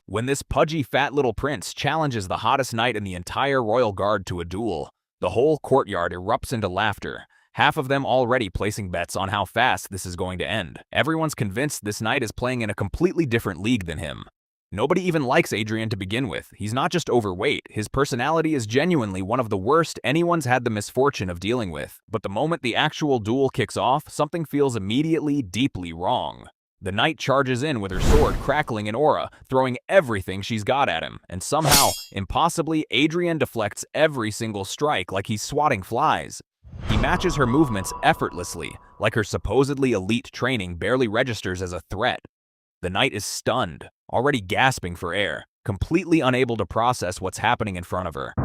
when this pudgy fat little prince challenges the hottest knight in the entire royal guard to a duel. The whole courtyard erupts into laughter, half of them already placing bets on how fast this is going to end. Everyone's convinced this knight is playing in a completely different league than him. Nobody even likes Adrian to begin with. He's not just overweight, his personality is genuinely one of the worst anyone's had the misfortune of dealing with. But the moment the actual duel kicks off, something feels immediately deeply wrong. The knight charges in with her sword crackling an aura, throwing everything she's got at him, and somehow, impossibly, Adrian deflects every single strike like he's swatting flies. He matches her movements effortlessly, like her supposedly elite training barely registers as a threat. The knight is stunned, already gasping for air, completely unable to process what's happening in front of her.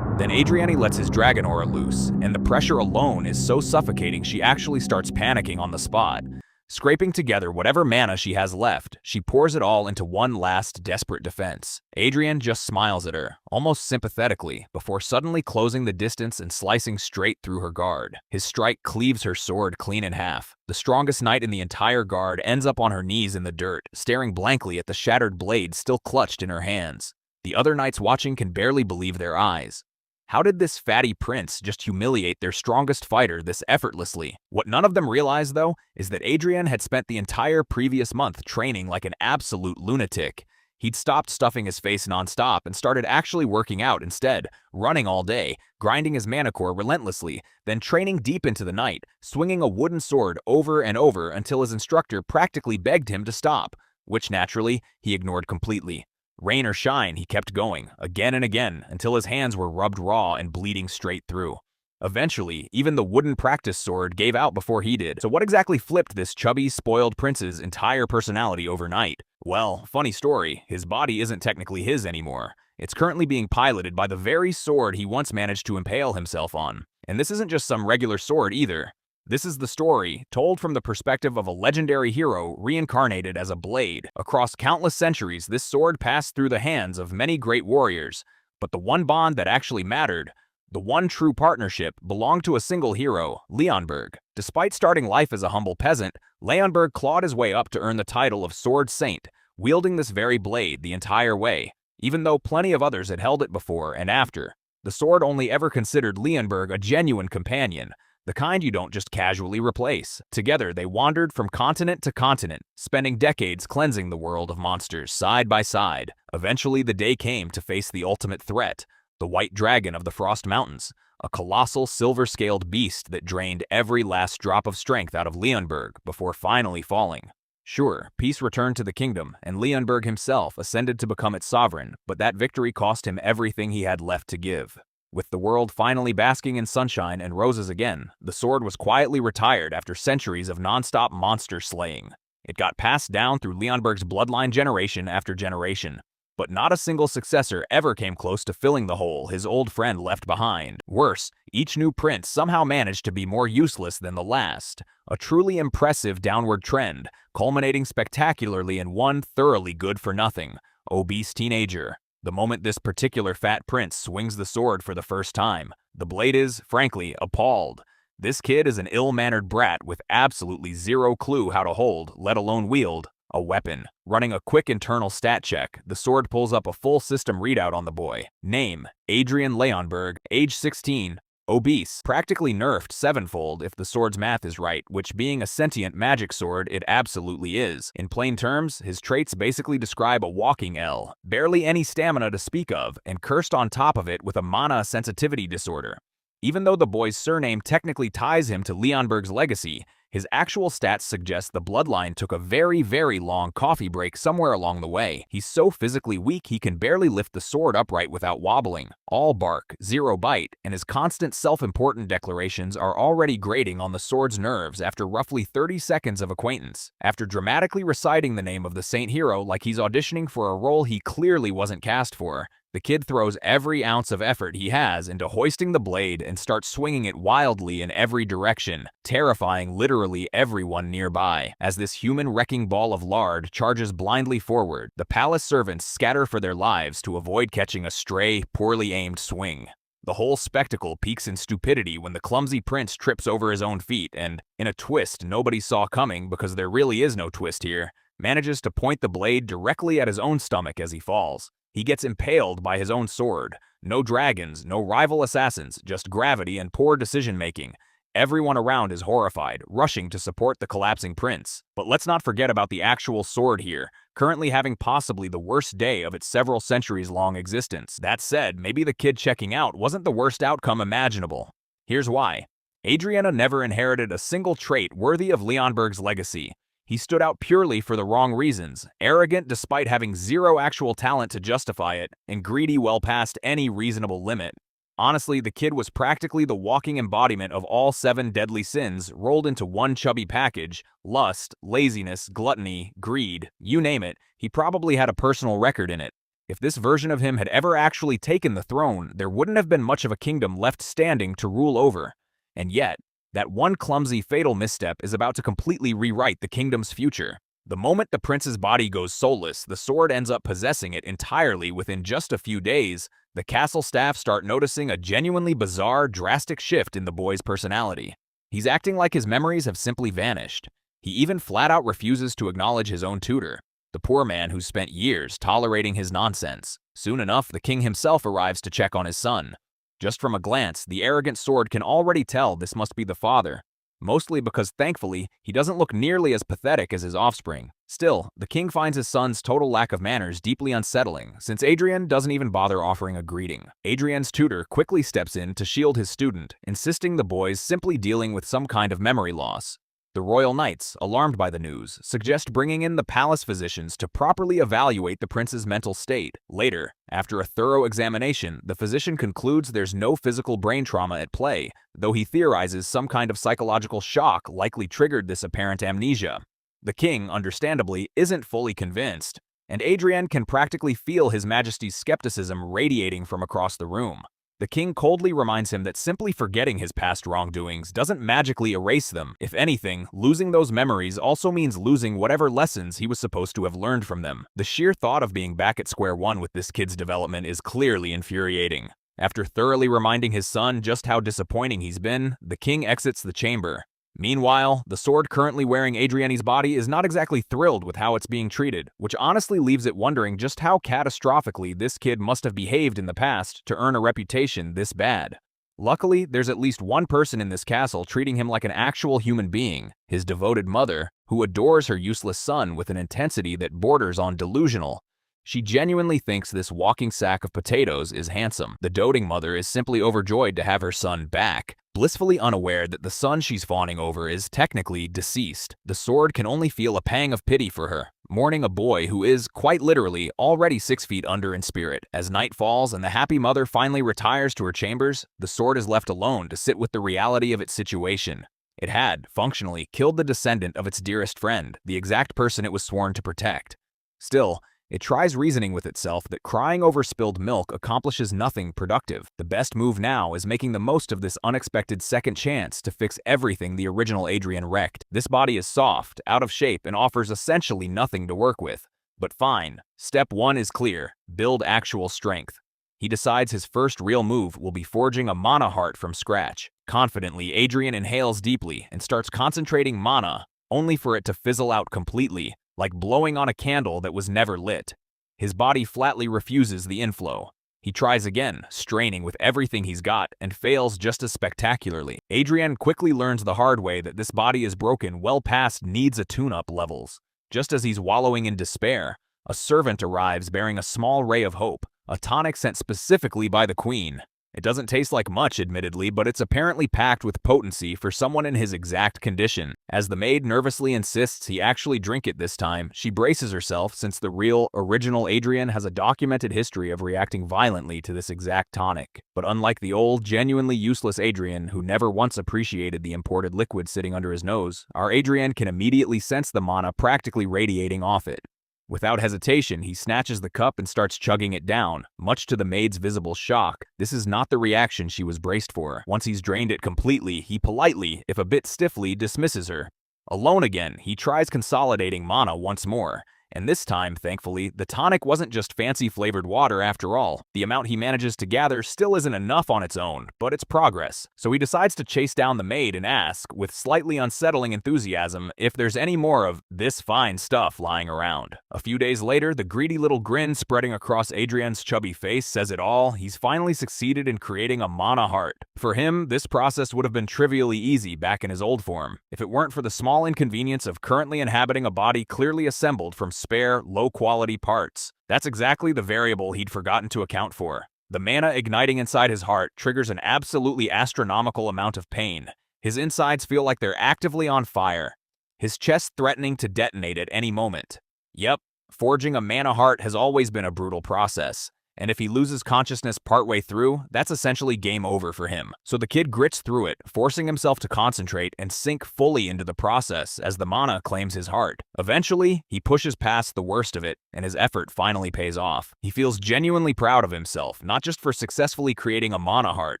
Then Adrian lets his dragon aura loose, and the pressure alone is so suffocating she actually starts panicking on the spot. Scraping together whatever mana she has left, she pours it all into one last desperate defense. Adrian just smiles at her, almost sympathetically, before suddenly closing the distance and slicing straight through her guard. His strike cleaves her sword clean in half. The strongest knight in the entire guard ends up on her knees in the dirt, staring blankly at the shattered blade still clutched in her hands. The other knights watching can barely believe their eyes. How did this fatty prince just humiliate their strongest fighter this effortlessly? What none of them realize, though, is that Adrian had spent the entire previous month training like an absolute lunatic. He'd stopped stuffing his face nonstop and started actually working out instead, running all day, grinding his mana core relentlessly, then training deep into the night, swinging a wooden sword over and over until his instructor practically begged him to stop, which naturally, he ignored completely. Rain or shine, he kept going, again and again, until his hands were rubbed raw and bleeding straight through. Eventually, even the wooden practice sword gave out before he did. So what exactly flipped this chubby, spoiled prince's entire personality overnight? Well, funny story, his body isn't technically his anymore. It's currently being piloted by the very sword he once managed to impale himself on. And this isn't just some regular sword either. This is the story, told from the perspective of a legendary hero reincarnated as a blade. Across countless centuries, this sword passed through the hands of many great warriors. But the one bond that actually mattered, the one true partnership, belonged to a single hero, Leonberg. Despite starting life as a humble peasant, Leonberg clawed his way up to earn the title of Sword Saint, wielding this very blade the entire way, even though plenty of others had held it before and after. The sword only ever considered Leonberg a genuine companion, the kind you don't just casually replace. Together, they wandered from continent to continent, spending decades cleansing the world of monsters side by side. Eventually, the day came to face the ultimate threat, the White Dragon of the Frost Mountains, a colossal silver-scaled beast that drained every last drop of strength out of Leonberg before finally falling. Sure, peace returned to the kingdom, and Leonberg himself ascended to become its sovereign, but that victory cost him everything he had left to give. With the world finally basking in sunshine and roses again, the sword was quietly retired after centuries of non-stop monster slaying. It got passed down through Leonberg's bloodline generation after generation, but not a single successor ever came close to filling the hole his old friend left behind. Worse, each new prince somehow managed to be more useless than the last. A truly impressive downward trend, culminating spectacularly in one thoroughly good-for-nothing, obese teenager. The moment this particular fat prince swings the sword for the first time, the blade is, frankly, appalled. This kid is an ill-mannered brat with absolutely zero clue how to hold, let alone wield, a weapon. Running a quick internal stat check, the sword pulls up a full system readout on the boy. Name, Adrian Leonberg, age 16, obese, practically nerfed sevenfold if the sword's math is right, which being a sentient magic sword, it absolutely is. In plain terms, his traits basically describe a walking L, barely any stamina to speak of, and cursed on top of it with a mana sensitivity disorder. Even though the boy's surname technically ties him to Leonberg's legacy, his actual stats suggest the bloodline took a very, very long coffee break somewhere along the way. He's so physically weak he can barely lift the sword upright without wobbling. All bark, zero bite, and his constant self-important declarations are already grating on the sword's nerves after roughly 30 seconds of acquaintance. After dramatically reciting the name of the saint hero like he's auditioning for a role he clearly wasn't cast for, the kid throws every ounce of effort he has into hoisting the blade and starts swinging it wildly in every direction, terrifying literally everyone nearby. As this human wrecking ball of lard charges blindly forward, the palace servants scatter for their lives to avoid catching a stray, poorly aimed swing. The whole spectacle peaks in stupidity when the clumsy prince trips over his own feet and, in a twist nobody saw coming because there really is no twist here, manages to point the blade directly at his own stomach as he falls. He gets impaled by his own sword. No dragons, no rival assassins, just gravity and poor decision-making. Everyone around is horrified, rushing to support the collapsing prince. But let's not forget about the actual sword here, currently having possibly the worst day of its several centuries-long existence. That said, maybe the kid checking out wasn't the worst outcome imaginable. Here's why. Adriana never inherited a single trait worthy of Leonberg's legacy. He stood out purely for the wrong reasons, arrogant despite having zero actual talent to justify it, and greedy well past any reasonable limit. Honestly, the kid was practically the walking embodiment of all 7 deadly sins rolled into one chubby package: lust, laziness, gluttony, greed, you name it. He probably had a personal record in it. If this version of him had ever actually taken the throne, there wouldn't have been much of a kingdom left standing to rule over. And yet, that one clumsy fatal misstep is about to completely rewrite the kingdom's future. The moment the prince's body goes soulless, the sword ends up possessing it entirely within just a few days. The castle staff start noticing a genuinely bizarre, drastic shift in the boy's personality. He's acting like his memories have simply vanished. He even flat out refuses to acknowledge his own tutor, the poor man who spent years tolerating his nonsense. Soon enough, the king himself arrives to check on his son. Just from a glance, the arrogant sword can already tell this must be the father, mostly because, thankfully, he doesn't look nearly as pathetic as his offspring. Still, the king finds his son's total lack of manners deeply unsettling, since Adrian doesn't even bother offering a greeting. Adrian's tutor quickly steps in to shield his student, insisting the boy's simply dealing with some kind of memory loss. The royal knights, alarmed by the news, suggest bringing in the palace physicians to properly evaluate the prince's mental state. Later, after a thorough examination, the physician concludes there's no physical brain trauma at play, though he theorizes some kind of psychological shock likely triggered this apparent amnesia. The king, understandably, isn't fully convinced, and Adrian can practically feel His Majesty's skepticism radiating from across the room. The king coldly reminds him that simply forgetting his past wrongdoings doesn't magically erase them. If anything, losing those memories also means losing whatever lessons he was supposed to have learned from them. The sheer thought of being back at square one with this kid's development is clearly infuriating. After thoroughly reminding his son just how disappointing he's been, the king exits the chamber. Meanwhile, the sword currently wearing Adriani's body is not exactly thrilled with how it's being treated, which honestly leaves it wondering just how catastrophically this kid must have behaved in the past to earn a reputation this bad. Luckily, there's at least one person in this castle treating him like an actual human being, his devoted mother, who adores her useless son with an intensity that borders on delusional. She genuinely thinks this walking sack of potatoes is handsome. The doting mother is simply overjoyed to have her son back, blissfully unaware that the son she's fawning over is technically deceased. The sword can only feel a pang of pity for her, mourning a boy who is, quite literally, already 6 feet under in spirit. As night falls and the happy mother finally retires to her chambers, the sword is left alone to sit with the reality of its situation. It had, functionally, killed the descendant of its dearest friend, the exact person it was sworn to protect. Still, it tries reasoning with itself that crying over spilled milk accomplishes nothing productive. The best move now is making the most of this unexpected second chance to fix everything the original Adrian wrecked. This body is soft, out of shape, and offers essentially nothing to work with. But fine. Step 1 is clear: build actual strength. He decides his first real move will be forging a mana heart from scratch. Confidently, Adrian inhales deeply and starts concentrating mana, only for it to fizzle out completely, like blowing on a candle that was never lit. His body flatly refuses the inflow. He tries again, straining with everything he's got, and fails just as spectacularly. Adrian quickly learns the hard way that this body is broken well past needs a tune-up levels. Just as he's wallowing in despair, a servant arrives bearing a small ray of hope, a tonic sent specifically by the queen. It doesn't taste like much, admittedly, but it's apparently packed with potency for someone in his exact condition. As the maid nervously insists he actually drink it this time, she braces herself since the real, original Adrian has a documented history of reacting violently to this exact tonic. But unlike the old, genuinely useless Adrian, who never once appreciated the imported liquid sitting under his nose, our Adrian can immediately sense the mana practically radiating off it. Without hesitation, he snatches the cup and starts chugging it down, much to the maid's visible shock. This is not the reaction she was braced for. Once he's drained it completely, he politely, if a bit stiffly, dismisses her. Alone again, he tries consolidating mana once more. And this time, thankfully, the tonic wasn't just fancy-flavored water after all. The amount he manages to gather still isn't enough on its own, but it's progress. So he decides to chase down the maid and ask, with slightly unsettling enthusiasm, if there's any more of this fine stuff lying around. A few days later, the greedy little grin spreading across Adrian's chubby face says it all. He's finally succeeded in creating a mana heart. For him, this process would have been trivially easy back in his old form, if it weren't for the small inconvenience of currently inhabiting a body clearly assembled from spare, low-quality parts. That's exactly the variable he'd forgotten to account for. The mana igniting inside his heart triggers an absolutely astronomical amount of pain. His insides feel like they're actively on fire, his chest threatening to detonate at any moment. Yep, forging a mana heart has always been a brutal process. And if he loses consciousness partway through, that's essentially game over for him. So the kid grits through it, forcing himself to concentrate and sink fully into the process as the mana claims his heart. Eventually, he pushes past the worst of it, and his effort finally pays off. He feels genuinely proud of himself, not just for successfully creating a mana heart,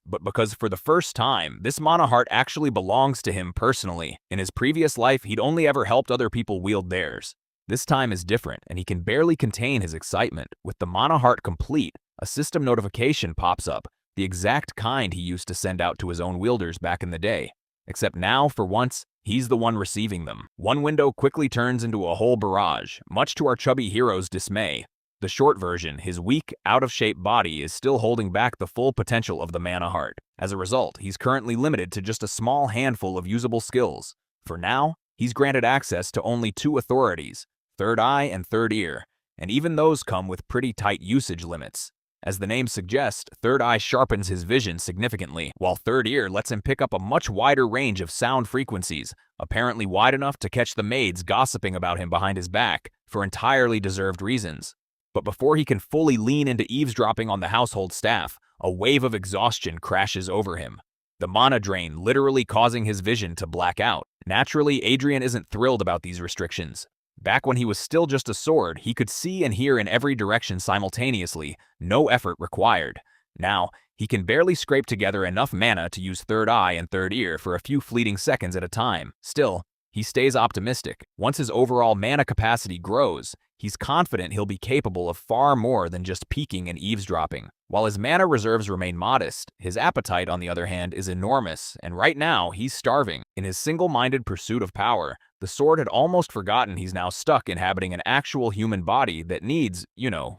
but because for the first time, this mana heart actually belongs to him personally. In his previous life, he'd only ever helped other people wield theirs. This time is different, and he can barely contain his excitement. With the mana heart complete, a system notification pops up, the exact kind he used to send out to his own wielders back in the day. Except now, for once, he's the one receiving them. One window quickly turns into a whole barrage, much to our chubby hero's dismay. The short version, his weak, out-of-shape body is still holding back the full potential of the mana heart. As a result, he's currently limited to just a small handful of usable skills. For now, he's granted access to only 2 authorities, Third Eye and Third Ear, and even those come with pretty tight usage limits. As the name suggests, Third Eye sharpens his vision significantly, while Third Ear lets him pick up a much wider range of sound frequencies, apparently wide enough to catch the maids gossiping about him behind his back, for entirely deserved reasons. But before he can fully lean into eavesdropping on the household staff, a wave of exhaustion crashes over him. The mana drain literally causing his vision to black out. Naturally, Adrian isn't thrilled about these restrictions. Back when he was still just a sword, he could see and hear in every direction simultaneously, no effort required. Now, he can barely scrape together enough mana to use Third Eye and Third Ear for a few fleeting seconds at a time. Still, he stays optimistic. Once his overall mana capacity grows, he's confident he'll be capable of far more than just peeking and eavesdropping. While his mana reserves remain modest, his appetite, on the other hand, is enormous, and right now, he's starving. In his single-minded pursuit of power, the sword had almost forgotten he's now stuck inhabiting an actual human body that needs,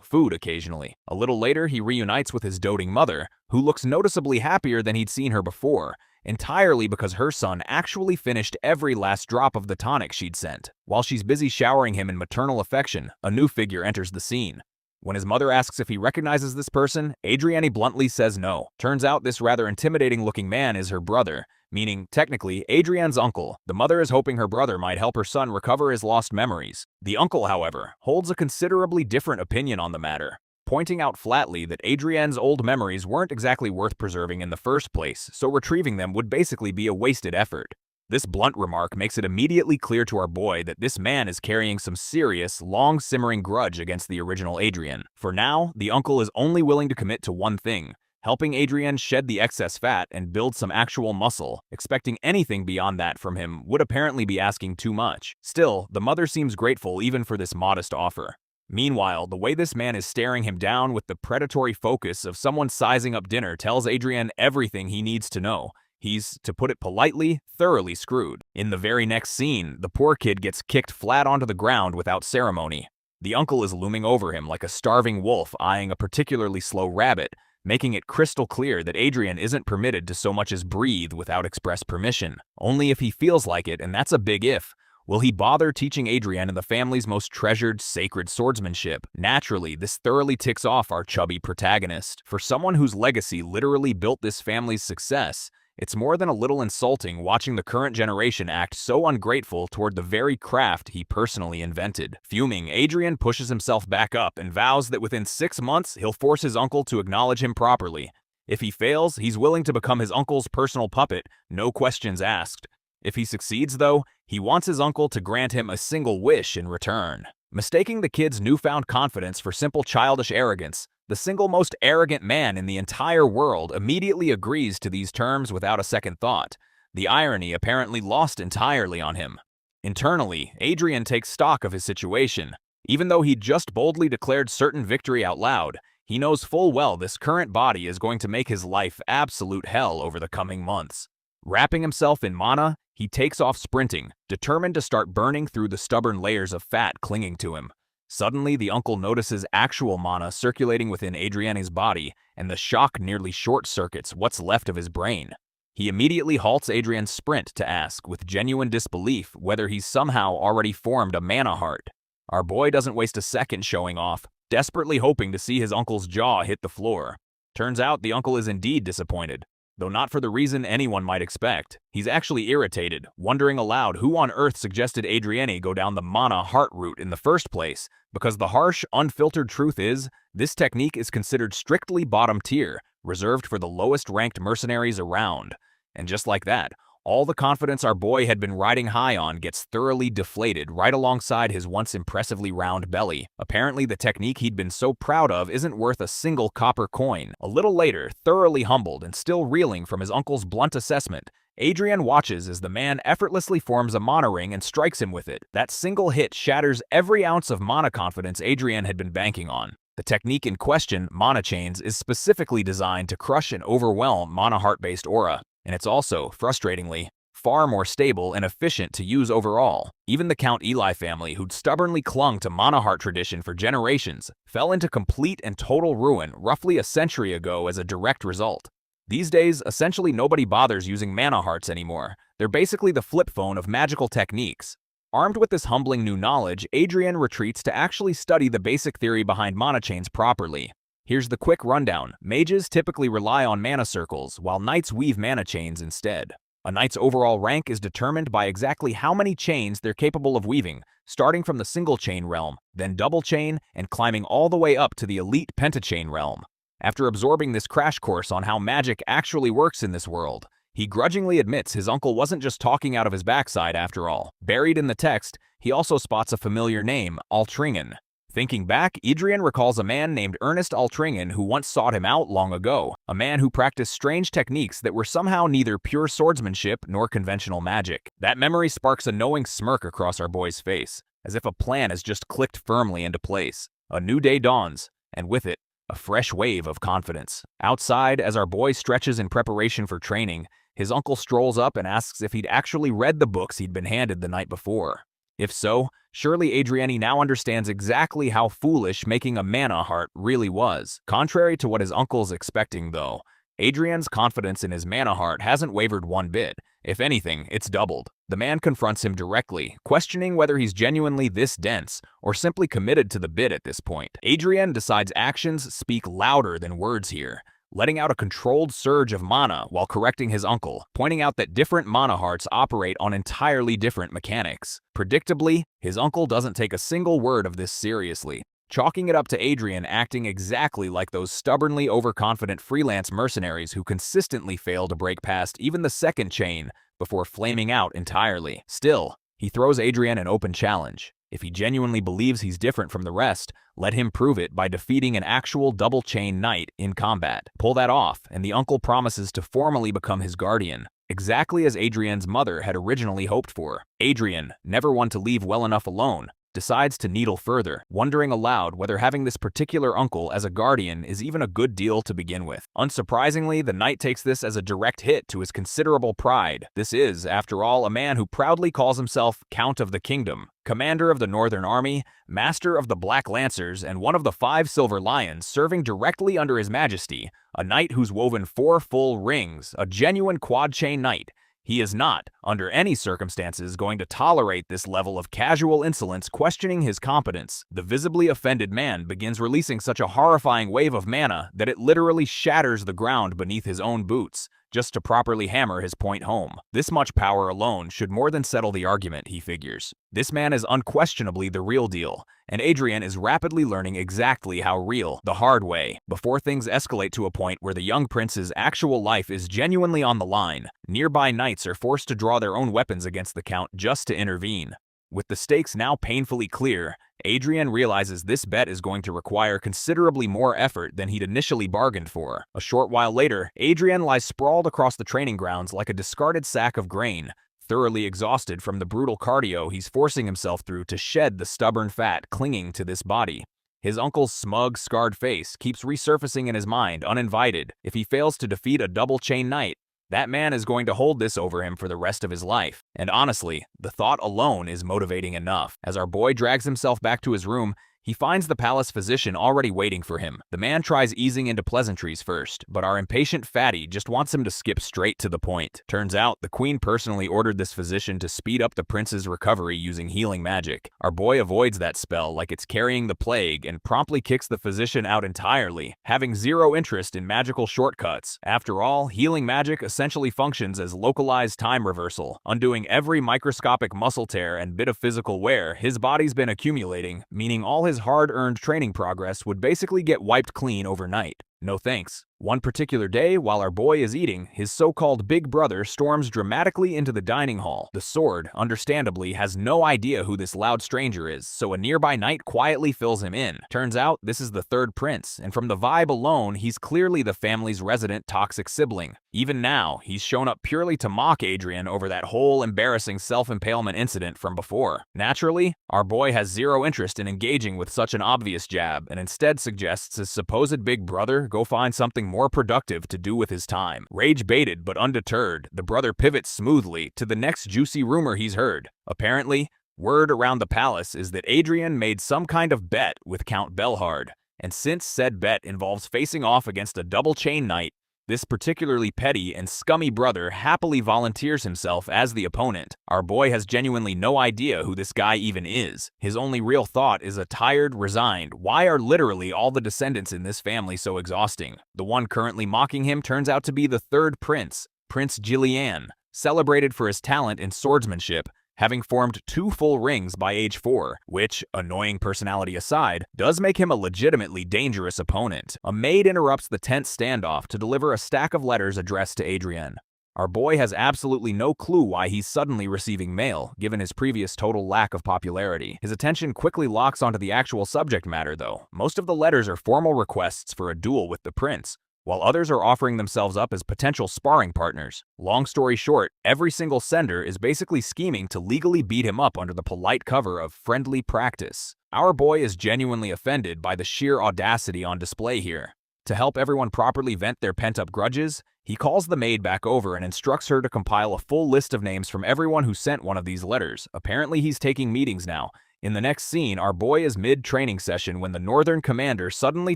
food occasionally. A little later, he reunites with his doting mother, who looks noticeably happier than he'd seen her before, entirely because her son actually finished every last drop of the tonic she'd sent. While she's busy showering him in maternal affection, a new figure enters the scene. When his mother asks if he recognizes this person, Adriani bluntly says no. Turns out this rather intimidating-looking man is her brother, meaning, technically, Adrian's uncle. The mother is hoping her brother might help her son recover his lost memories. The uncle, however, holds a considerably different opinion on the matter, pointing out flatly that Adrian's old memories weren't exactly worth preserving in the first place, so retrieving them would basically be a wasted effort. This blunt remark makes it immediately clear to our boy that this man is carrying some serious, long-simmering grudge against the original Adrian. For now, the uncle is only willing to commit to one thing: helping Adrian shed the excess fat and build some actual muscle. Expecting anything beyond that from him would apparently be asking too much. Still, the mother seems grateful even for this modest offer. Meanwhile, the way this man is staring him down with the predatory focus of someone sizing up dinner tells Adrian everything he needs to know. He's, to put it politely, thoroughly screwed. In the very next scene, the poor kid gets kicked flat onto the ground without ceremony. The uncle is looming over him like a starving wolf eyeing a particularly slow rabbit, making it crystal clear that Adrian isn't permitted to so much as breathe without express permission. Only if he feels like it, and that's a big if, will he bother teaching Adrian the family's most treasured, sacred swordsmanship. Naturally, this thoroughly ticks off our chubby protagonist. For someone whose legacy literally built this family's success, it's more than a little insulting watching the current generation act so ungrateful toward the very craft he personally invented. Fuming, Adrian pushes himself back up and vows that within 6 months he'll force his uncle to acknowledge him properly. If he fails, he's willing to become his uncle's personal puppet, no questions asked. If he succeeds, though, he wants his uncle to grant him a single wish in return. Mistaking the kid's newfound confidence for simple childish arrogance, the single most arrogant man in the entire world immediately agrees to these terms without a second thought, the irony apparently lost entirely on him. Internally, Adrian takes stock of his situation. Even though he'd just boldly declared certain victory out loud, he knows full well this current body is going to make his life absolute hell over the coming months. Wrapping himself in mana, he takes off sprinting, determined to start burning through the stubborn layers of fat clinging to him. Suddenly, the uncle notices actual mana circulating within Adriane's body, and the shock nearly short-circuits what's left of his brain. He immediately halts Adrian's sprint to ask, with genuine disbelief, whether he's somehow already formed a mana heart. Our boy doesn't waste a second showing off, desperately hoping to see his uncle's jaw hit the floor. Turns out the uncle is indeed disappointed, though not for the reason anyone might expect. He's actually irritated, wondering aloud who on earth suggested Adriane go down the mana heart route in the first place, because the harsh, unfiltered truth is, this technique is considered strictly bottom tier, reserved for the lowest ranked mercenaries around. And just like that, all the confidence our boy had been riding high on gets thoroughly deflated right alongside his once impressively round belly. Apparently the technique he'd been so proud of isn't worth a single copper coin. A little later, thoroughly humbled and still reeling from his uncle's blunt assessment, Adrian watches as the man effortlessly forms a mana ring and strikes him with it. That single hit shatters every ounce of mana confidence Adrian had been banking on. The technique in question, Mana Chains, is specifically designed to crush and overwhelm mana heart-based aura, and it's also, frustratingly, far more stable and efficient to use overall. Even the Count Eli family, who'd stubbornly clung to mana heart tradition for generations, fell into complete and total ruin roughly a century ago as a direct result. These days, essentially nobody bothers using mana hearts anymore. They're basically the flip phone of magical techniques. Armed with this humbling new knowledge, Adrian retreats to actually study the basic theory behind mana chains properly. Here's the quick rundown. Mages typically rely on mana circles, while knights weave mana chains instead. A knight's overall rank is determined by exactly how many chains they're capable of weaving, starting from the single chain realm, then double chain, and climbing all the way up to the elite pentachain realm. After absorbing this crash course on how magic actually works in this world, he grudgingly admits his uncle wasn't just talking out of his backside after all. Buried in the text, he also spots a familiar name, Altringen. Thinking back, Adrian recalls a man named Ernest Altringen who once sought him out long ago, a man who practiced strange techniques that were somehow neither pure swordsmanship nor conventional magic. That memory sparks a knowing smirk across our boy's face, as if a plan has just clicked firmly into place. A new day dawns, and with it, a fresh wave of confidence. Outside, as our boy stretches in preparation for training, his uncle strolls up and asks if he'd actually read the books he'd been handed the night before. If so, surely Adriane now understands exactly how foolish making a mana heart really was. Contrary to what his uncle's expecting, though, Adrian's confidence in his mana heart hasn't wavered one bit. If anything, it's doubled. The man confronts him directly, questioning whether he's genuinely this dense or simply committed to the bit at this point. Adrian decides actions speak louder than words here, letting out a controlled surge of mana while correcting his uncle, pointing out that different mana hearts operate on entirely different mechanics. Predictably, his uncle doesn't take a single word of this seriously, chalking it up to Adrian acting exactly like those stubbornly overconfident freelance mercenaries who consistently fail to break past even the second chain before flaming out entirely. Still, he throws Adrian an open challenge. If he genuinely believes he's different from the rest, let him prove it by defeating an actual double-chain knight in combat. Pull that off, and the uncle promises to formally become his guardian, exactly as Adrian's mother had originally hoped for. Adrian, never one to leave well enough alone, decides to needle further, wondering aloud whether having this particular uncle as a guardian is even a good deal to begin with. Unsurprisingly, the knight takes this as a direct hit to his considerable pride. This is, after all, a man who proudly calls himself Count of the Kingdom, commander of the Northern Army, master of the Black Lancers, and one of the 5 Silver Lions serving directly under His Majesty, a knight who's woven 4 full rings, a genuine quad-chain knight. He is not, under any circumstances, going to tolerate this level of casual insolence questioning his competence. The visibly offended man begins releasing such a horrifying wave of mana that it literally shatters the ground beneath his own boots, just to properly hammer his point home. This much power alone should more than settle the argument, he figures. This man is unquestionably the real deal, and Adrian is rapidly learning exactly how real, the hard way. Before things escalate to a point where the young prince's actual life is genuinely on the line, nearby knights are forced to draw their own weapons against the Count just to intervene. With the stakes now painfully clear, Adrian realizes this bet is going to require considerably more effort than he'd initially bargained for. A short while later, Adrian lies sprawled across the training grounds like a discarded sack of grain, thoroughly exhausted from the brutal cardio he's forcing himself through to shed the stubborn fat clinging to this body. His uncle's smug, scarred face keeps resurfacing in his mind uninvited. If he fails to defeat a double chain knight, that man is going to hold this over him for the rest of his life. And honestly, the thought alone is motivating enough. As our boy drags himself back to his room, he finds the palace physician already waiting for him. The man tries easing into pleasantries first, but our impatient fatty just wants him to skip straight to the point. Turns out, the queen personally ordered this physician to speed up the prince's recovery using healing magic. Our boy avoids that spell like it's carrying the plague and promptly kicks the physician out entirely, having zero interest in magical shortcuts. After all, healing magic essentially functions as localized time reversal, undoing every microscopic muscle tear and bit of physical wear his body's been accumulating, meaning all his hard-earned training progress would basically get wiped clean overnight. No thanks. One particular day, while our boy is eating, his so-called big brother storms dramatically into the dining hall. The sword, understandably, has no idea who this loud stranger is, so a nearby knight quietly fills him in. Turns out, this is the third prince, and from the vibe alone, he's clearly the family's resident toxic sibling. Even now, he's shown up purely to mock Adrian over that whole embarrassing self-impalement incident from before. Naturally, our boy has zero interest in engaging with such an obvious jab, and instead suggests his supposed big brother go find something more productive to do with his time. Rage-baited but undeterred, the brother pivots smoothly to the next juicy rumor he's heard. Apparently, word around the palace is that Adrian made some kind of bet with Count Belhard, and since said bet involves facing off against a double chain knight, this particularly petty and scummy brother happily volunteers himself as the opponent. Our boy has genuinely no idea who this guy even is. His only real thought is a tired, resigned, why are literally all the descendants in this family so exhausting? The one currently mocking him turns out to be the third prince, Prince Jillian, celebrated for his talent in swordsmanship, having formed 2 full rings by age 4, which, annoying personality aside, does make him a legitimately dangerous opponent. A maid interrupts the tense standoff to deliver a stack of letters addressed to Adrian. Our boy has absolutely no clue why he's suddenly receiving mail, given his previous total lack of popularity. His attention quickly locks onto the actual subject matter, though. Most of the letters are formal requests for a duel with the prince, while others are offering themselves up as potential sparring partners. Long story short, every single sender is basically scheming to legally beat him up under the polite cover of friendly practice. Our boy is genuinely offended by the sheer audacity on display here. To help everyone properly vent their pent-up grudges, he calls the maid back over and instructs her to compile a full list of names from everyone who sent one of these letters. Apparently he's taking meetings now. In the next scene, our boy is mid-training session when the northern commander suddenly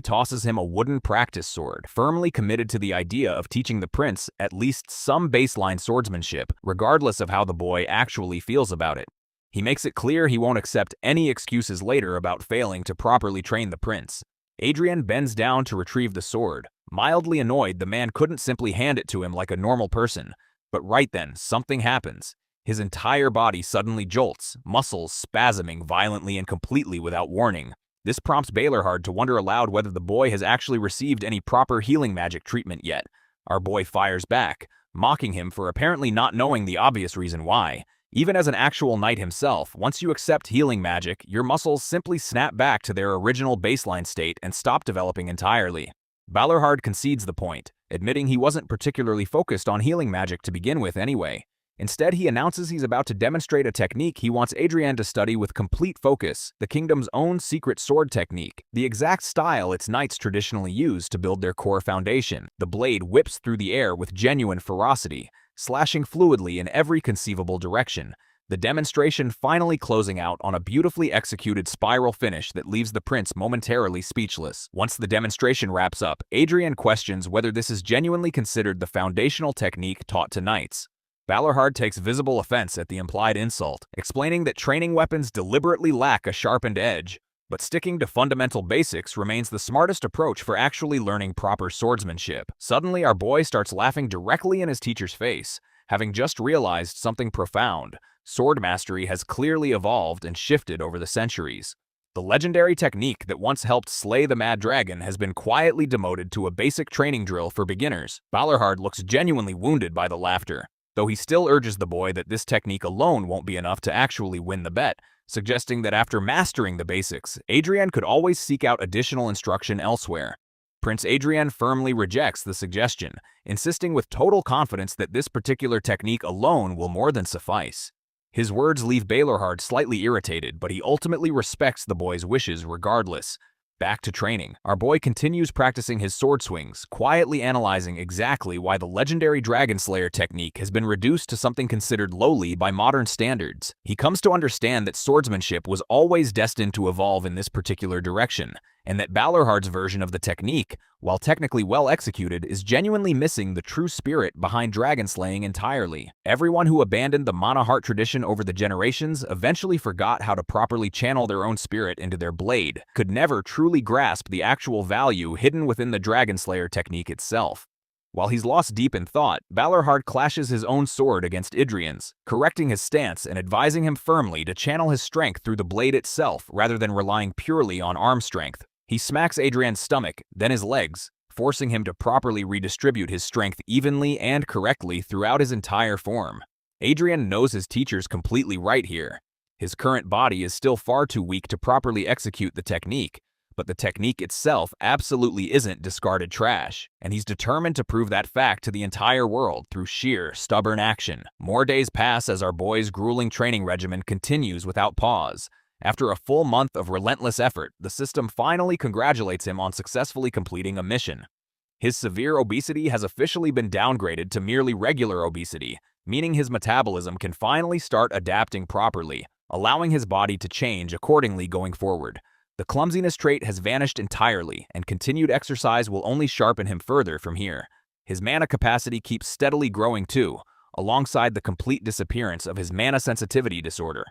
tosses him a wooden practice sword, firmly committed to the idea of teaching the prince at least some baseline swordsmanship, regardless of how the boy actually feels about it. He makes it clear he won't accept any excuses later about failing to properly train the prince. Adrian bends down to retrieve the sword. Mildly annoyed, the man couldn't simply hand it to him like a normal person. But right then, something happens. His entire body suddenly jolts, muscles spasming violently and completely without warning. This prompts Baylorhard to wonder aloud whether the boy has actually received any proper healing magic treatment yet. Our boy fires back, mocking him for apparently not knowing the obvious reason why. Even as an actual knight himself, once you accept healing magic, your muscles simply snap back to their original baseline state and stop developing entirely. Baylorhard concedes the point, admitting he wasn't particularly focused on healing magic to begin with anyway. Instead, he announces he's about to demonstrate a technique he wants Adrian to study with complete focus, the kingdom's own secret sword technique, the exact style its knights traditionally use to build their core foundation. The blade whips through the air with genuine ferocity, slashing fluidly in every conceivable direction, the demonstration finally closing out on a beautifully executed spiral finish that leaves the prince momentarily speechless. Once the demonstration wraps up, Adrian questions whether this is genuinely considered the foundational technique taught to knights. Baylorhard takes visible offense at the implied insult, explaining that training weapons deliberately lack a sharpened edge, but sticking to fundamental basics remains the smartest approach for actually learning proper swordsmanship. Suddenly, our boy starts laughing directly in his teacher's face, having just realized something profound. Sword mastery has clearly evolved and shifted over the centuries. The legendary technique that once helped slay the Mad Dragon has been quietly demoted to a basic training drill for beginners. Baylorhard looks genuinely wounded by the laughter, though he still urges the boy that this technique alone won't be enough to actually win the bet, suggesting that after mastering the basics, Adrian could always seek out additional instruction elsewhere. Prince Adrian firmly rejects the suggestion, insisting with total confidence that this particular technique alone will more than suffice. His words leave Baylorhard slightly irritated, but he ultimately respects the boy's wishes regardless. Back to training, our boy continues practicing his sword swings, quietly analyzing exactly why the legendary Dragon Slayer technique has been reduced to something considered lowly by modern standards. He comes to understand that swordsmanship was always destined to evolve in this particular direction, and that Baylorhard's version of the technique, while technically well executed, is genuinely missing the true spirit behind dragon slaying entirely. Everyone who abandoned the mana heart tradition over the generations eventually forgot how to properly channel their own spirit into their blade, could never truly grasp the actual value hidden within the Dragon Slayer technique itself. While he's lost deep in thought, Baylorhard clashes his own sword against Adrian's, correcting his stance and advising him firmly to channel his strength through the blade itself rather than relying purely on arm strength. He smacks Adrian's stomach, then his legs, forcing him to properly redistribute his strength evenly and correctly throughout his entire form. Adrian knows his teacher's completely right here. His current body is still far too weak to properly execute the technique, but the technique itself absolutely isn't discarded trash, and he's determined to prove that fact to the entire world through sheer, stubborn action. More days pass as our boy's grueling training regimen continues without pause. After a full month of relentless effort, the system finally congratulates him on successfully completing a mission. His severe obesity has officially been downgraded to merely regular obesity, meaning his metabolism can finally start adapting properly, allowing his body to change accordingly going forward. The clumsiness trait has vanished entirely, and continued exercise will only sharpen him further from here. His mana capacity keeps steadily growing too, alongside the complete disappearance of his mana sensitivity disorder.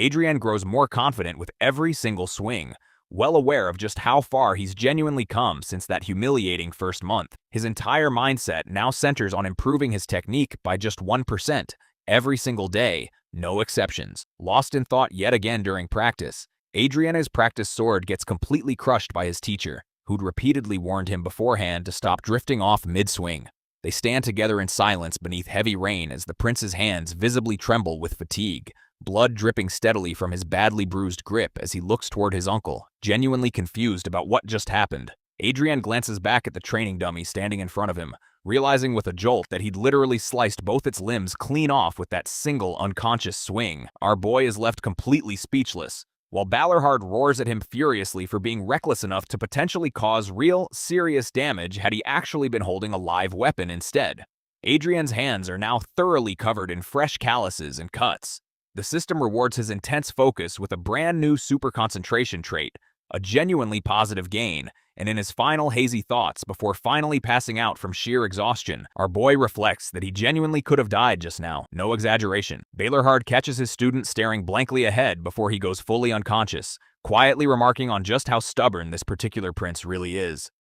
Adrian grows more confident with every single swing, well aware of just how far he's genuinely come since that humiliating first month. His entire mindset now centers on improving his technique by just 1%, every single day, no exceptions. Lost in thought yet again during practice, Adrian's practice sword gets completely crushed by his teacher, who'd repeatedly warned him beforehand to stop drifting off mid-swing. They stand together in silence beneath heavy rain as the prince's hands visibly tremble with fatigue, blood dripping steadily from his badly bruised grip as he looks toward his uncle, genuinely confused about what just happened. Adrian glances back at the training dummy standing in front of him, realizing with a jolt that he'd literally sliced both its limbs clean off with that single unconscious swing. Our boy is left completely speechless, while Baylorhard roars at him furiously for being reckless enough to potentially cause real, serious damage had he actually been holding a live weapon instead. Adrian's hands are now thoroughly covered in fresh calluses and cuts. The system rewards his intense focus with a brand new super concentration trait, a genuinely positive gain, and in his final hazy thoughts before finally passing out from sheer exhaustion, our boy reflects that he genuinely could have died just now. No exaggeration. Baylorhard catches his student staring blankly ahead before he goes fully unconscious, quietly remarking on just how stubborn this particular prince really is.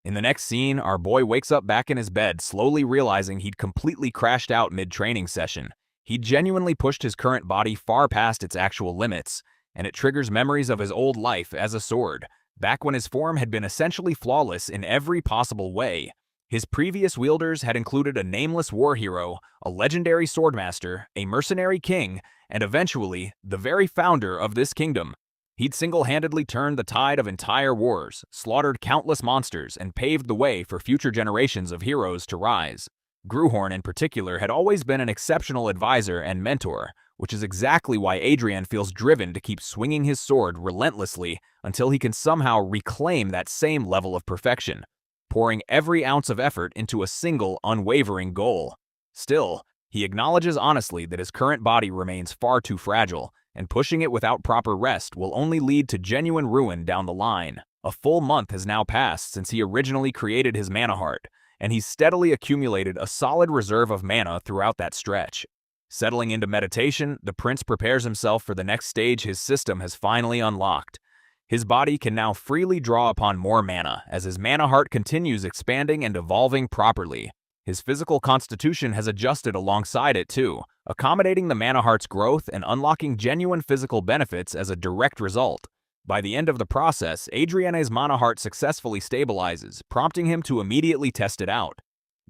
In the next scene, our boy wakes up back in his bed, slowly realizing he'd completely crashed out mid-training session. He genuinely pushed his current body far past its actual limits, and it triggers memories of his old life as a sword, back when his form had been essentially flawless in every possible way. His previous wielders had included a nameless war hero, a legendary swordmaster, a mercenary king, and eventually, the very founder of this kingdom. He'd single-handedly turned the tide of entire wars, slaughtered countless monsters, and paved the way for future generations of heroes to rise. Gruhorn in particular had always been an exceptional advisor and mentor, which is exactly why Adrian feels driven to keep swinging his sword relentlessly until he can somehow reclaim that same level of perfection, pouring every ounce of effort into a single, unwavering goal. Still, he acknowledges honestly that his current body remains far too fragile, and pushing it without proper rest will only lead to genuine ruin down the line. A full month has now passed since he originally created his mana heart, and he's steadily accumulated a solid reserve of mana throughout that stretch. Settling into meditation, the prince prepares himself for the next stage his system has finally unlocked. His body can now freely draw upon more mana as his mana heart continues expanding and evolving properly. His physical constitution has adjusted alongside it too, accommodating the mana heart's growth and unlocking genuine physical benefits as a direct result. By the end of the process, Adrian's mana heart successfully stabilizes, prompting him to immediately test it out.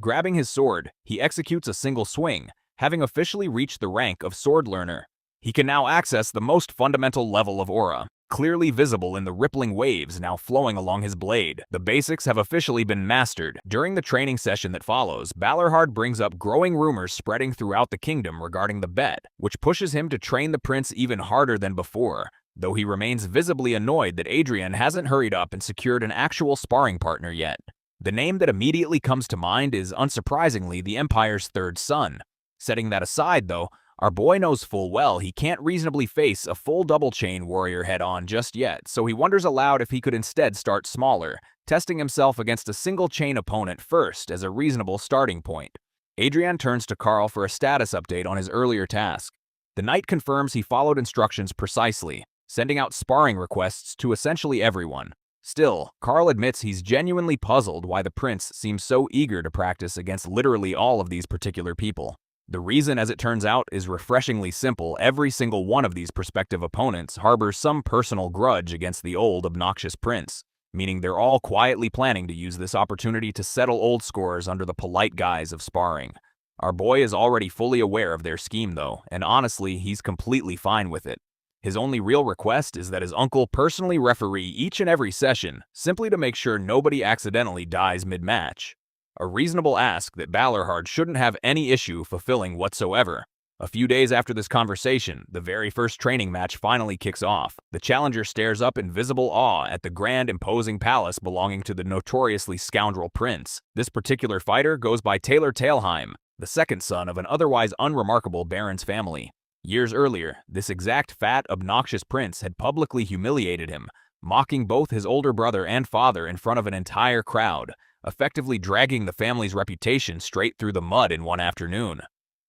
Grabbing his sword, he executes a single swing, having officially reached the rank of sword learner. He can now access the most fundamental level of aura, clearly visible in the rippling waves now flowing along his blade. The basics have officially been mastered. During the training session that follows, Balorhard brings up growing rumors spreading throughout the kingdom regarding the bet, which pushes him to train the prince even harder than before, though he remains visibly annoyed that Adrian hasn't hurried up and secured an actual sparring partner yet. The name that immediately comes to mind is, unsurprisingly, the Empire's third son. Setting that aside, though, our boy knows full well he can't reasonably face a full double-chain warrior head-on just yet, so he wonders aloud if he could instead start smaller, testing himself against a single-chain opponent first as a reasonable starting point. Adrian turns to Carl for a status update on his earlier task. The knight confirms he followed instructions precisely, sending out sparring requests to essentially everyone. Still, Carl admits he's genuinely puzzled why the prince seems so eager to practice against literally all of these particular people. The reason, as it turns out, is refreshingly simple. Every single one of these prospective opponents harbors some personal grudge against the old, obnoxious prince, meaning they're all quietly planning to use this opportunity to settle old scores under the polite guise of sparring. Our boy is already fully aware of their scheme, though, and honestly, he's completely fine with it. His only real request is that his uncle personally referee each and every session, simply to make sure nobody accidentally dies mid-match. A reasonable ask that Balorhard shouldn't have any issue fulfilling whatsoever. A few days after this conversation, the very first training match finally kicks off. The challenger stares up in visible awe at the grand, imposing palace belonging to the notoriously scoundrel prince. This particular fighter goes by Taylor Tailheim, the second son of an otherwise unremarkable baron's family. Years earlier, this exact fat, obnoxious prince had publicly humiliated him, mocking both his older brother and father in front of an entire crowd, effectively dragging the family's reputation straight through the mud in one afternoon.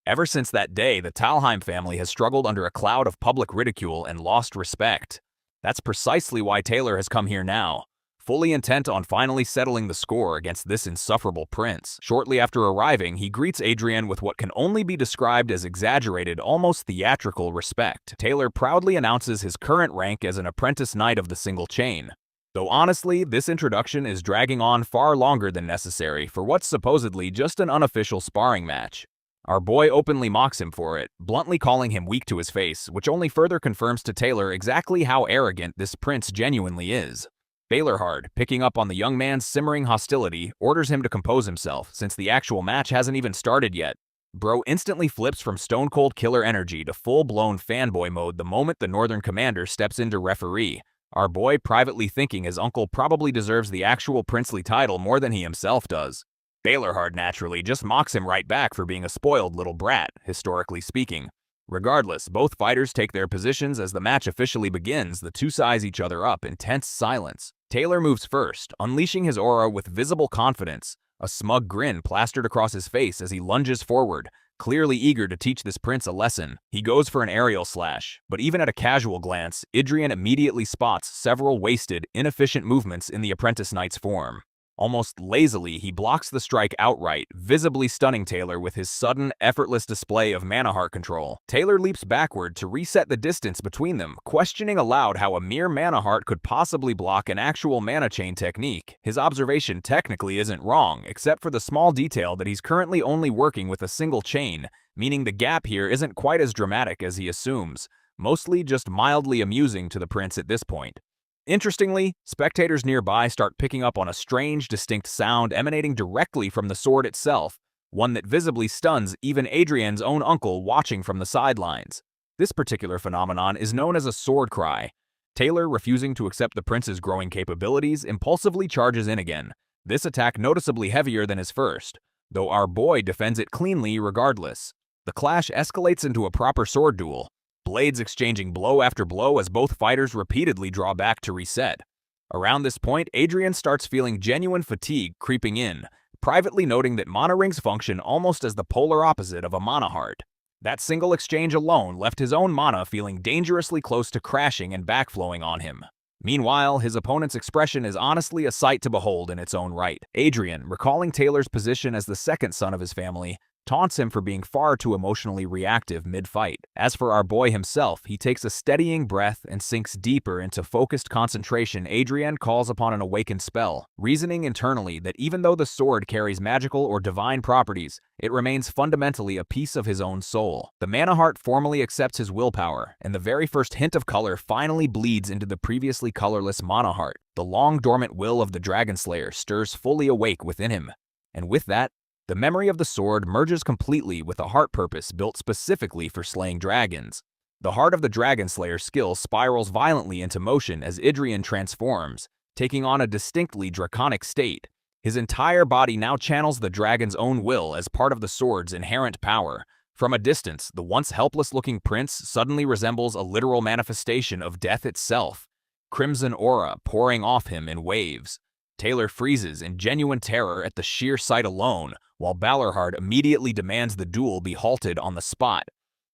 Ever since that day, the Talheim family has struggled under a cloud of public ridicule and lost respect. That's precisely why Taylor has come here now, fully intent on finally settling the score against this insufferable prince. Shortly after arriving, he greets Adrian with what can only be described as exaggerated, almost theatrical respect. Taylor proudly announces his current rank as an apprentice knight of the single chain. Though honestly, this introduction is dragging on far longer than necessary for what's supposedly just an unofficial sparring match. Our boy openly mocks him for it, bluntly calling him weak to his face, which only further confirms to Taylor exactly how arrogant this prince genuinely is. Balorhard, picking up on the young man's simmering hostility, orders him to compose himself, since the actual match hasn't even started yet. Bro instantly flips from stone-cold killer energy to full-blown fanboy mode the moment the Northern commander steps in to referee, our boy privately thinking his uncle probably deserves the actual princely title more than he himself does. Balorhard naturally just mocks him right back for being a spoiled little brat, historically speaking. Regardless, both fighters take their positions as the match officially begins. The two size each other up in tense silence. Taylor moves first, unleashing his aura with visible confidence, a smug grin plastered across his face as he lunges forward, clearly eager to teach this prince a lesson. He goes for an aerial slash, but even at a casual glance, Adrian immediately spots several wasted, inefficient movements in the apprentice knight's form. Almost lazily, he blocks the strike outright, visibly stunning Taylor with his sudden, effortless display of mana heart control. Taylor leaps backward to reset the distance between them, questioning aloud how a mere mana heart could possibly block an actual mana chain technique. His observation technically isn't wrong, except for the small detail that he's currently only working with a single chain, meaning the gap here isn't quite as dramatic as he assumes, mostly just mildly amusing to the prince at this point. Interestingly, spectators nearby start picking up on a strange, distinct sound emanating directly from the sword itself, one that visibly stuns even Adrian's own uncle watching from the sidelines. This particular phenomenon is known as a sword cry. Taylor, refusing to accept the prince's growing capabilities, impulsively charges in again, this attack noticeably heavier than his first, though our boy defends it cleanly regardless. The clash escalates into a proper sword duel, blades exchanging blow after blow as both fighters repeatedly draw back to reset. Around this point, Adrian starts feeling genuine fatigue creeping in, privately noting that mana rings function almost as the polar opposite of a mana heart. That single exchange alone left his own mana feeling dangerously close to crashing and backflowing on him. Meanwhile, his opponent's expression is honestly a sight to behold in its own right. Adrian, recalling Taylor's position as the second son of his family, taunts him for being far too emotionally reactive mid-fight. As for our boy himself, he takes a steadying breath and sinks deeper into focused concentration. Adrian calls upon an awakened spell, reasoning internally that even though the sword carries magical or divine properties, it remains fundamentally a piece of his own soul. The mana heart formally accepts his willpower, and the very first hint of color finally bleeds into the previously colorless mana heart. The long-dormant will of the Dragon Slayer stirs fully awake within him, and with that, the memory of the sword merges completely with a heart purpose built specifically for slaying dragons. The heart of the Dragon Slayer skill spirals violently into motion as Adrian transforms, taking on a distinctly draconic state. His entire body now channels the dragon's own will as part of the sword's inherent power. From a distance, the once helpless-looking prince suddenly resembles a literal manifestation of death itself, crimson aura pouring off him in waves. Taylor freezes in genuine terror at the sheer sight alone, while Balorhard immediately demands the duel be halted on the spot.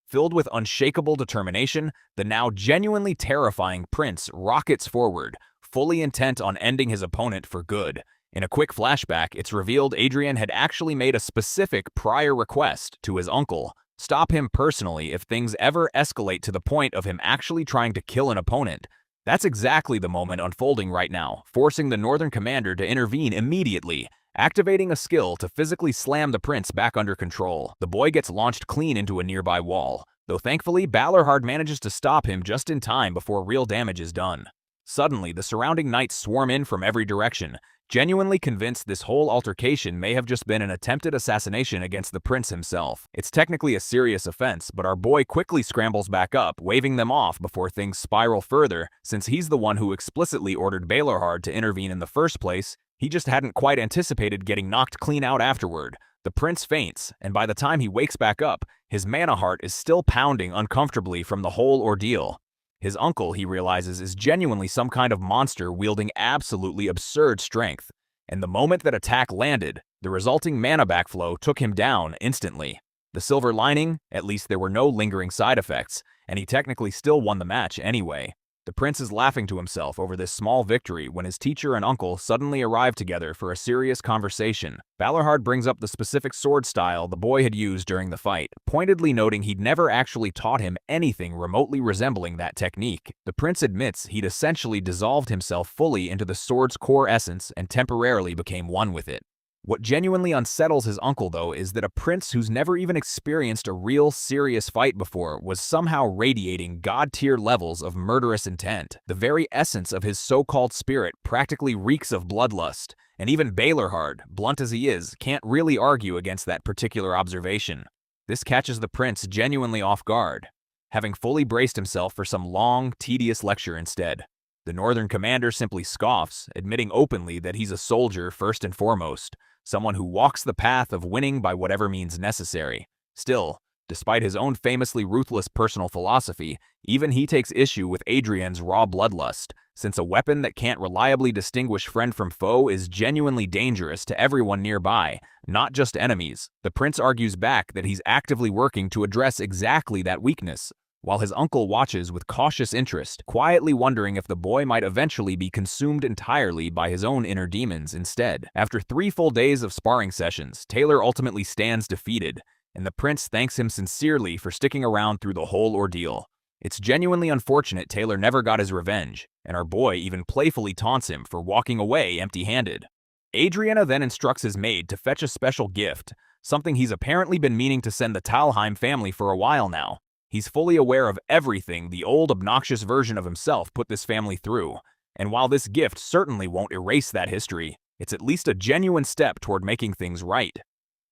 Filled with unshakable determination, the now genuinely terrifying prince rockets forward, fully intent on ending his opponent for good. In a quick flashback, it's revealed Adrian had actually made a specific prior request to his uncle: stop him personally if things ever escalate to the point of him actually trying to kill an opponent. That's exactly the moment unfolding right now, forcing the Northern Commander to intervene immediately, activating a skill to physically slam the prince back under control. The boy gets launched clean into a nearby wall, though thankfully Balorhard manages to stop him just in time before real damage is done. Suddenly, the surrounding knights swarm in from every direction, genuinely convinced this whole altercation may have just been an attempted assassination against the prince himself. It's technically a serious offense, but our boy quickly scrambles back up, waving them off before things spiral further, since he's the one who explicitly ordered Balorhard to intervene in the first place. He just hadn't quite anticipated getting knocked clean out afterward. The prince faints, and by the time he wakes back up, his mana heart is still pounding uncomfortably from the whole ordeal. His uncle, he realizes, is genuinely some kind of monster wielding absolutely absurd strength, and the moment that attack landed, the resulting mana backflow took him down instantly. The silver lining, at least there were no lingering side effects, and he technically still won the match anyway. The prince is laughing to himself over this small victory when his teacher and uncle suddenly arrive together for a serious conversation. Balorhard brings up the specific sword style the boy had used during the fight, pointedly noting he'd never actually taught him anything remotely resembling that technique. The prince admits he'd essentially dissolved himself fully into the sword's core essence and temporarily became one with it. What genuinely unsettles his uncle, though, is that a prince who's never even experienced a real serious fight before was somehow radiating god-tier levels of murderous intent. The very essence of his so-called spirit practically reeks of bloodlust, and even Balorhard, blunt as he is, can't really argue against that particular observation. This catches the prince genuinely off guard, having fully braced himself for some long, tedious lecture instead. The Northern Commander simply scoffs, admitting openly that he's a soldier first and foremost, someone who walks the path of winning by whatever means necessary. Still, despite his own famously ruthless personal philosophy, even he takes issue with Adrian's raw bloodlust, since a weapon that can't reliably distinguish friend from foe is genuinely dangerous to everyone nearby, not just enemies. The prince argues back that he's actively working to address exactly that weakness, while his uncle watches with cautious interest, quietly wondering if the boy might eventually be consumed entirely by his own inner demons instead. After 3 full days of sparring sessions, Taylor ultimately stands defeated, and the prince thanks him sincerely for sticking around through the whole ordeal. It's genuinely unfortunate Taylor never got his revenge, and our boy even playfully taunts him for walking away empty-handed. Adriana then instructs his maid to fetch a special gift, something he's apparently been meaning to send the Talheim family for a while now. He's fully aware of everything the old, obnoxious version of himself put this family through, and while this gift certainly won't erase that history, it's at least a genuine step toward making things right.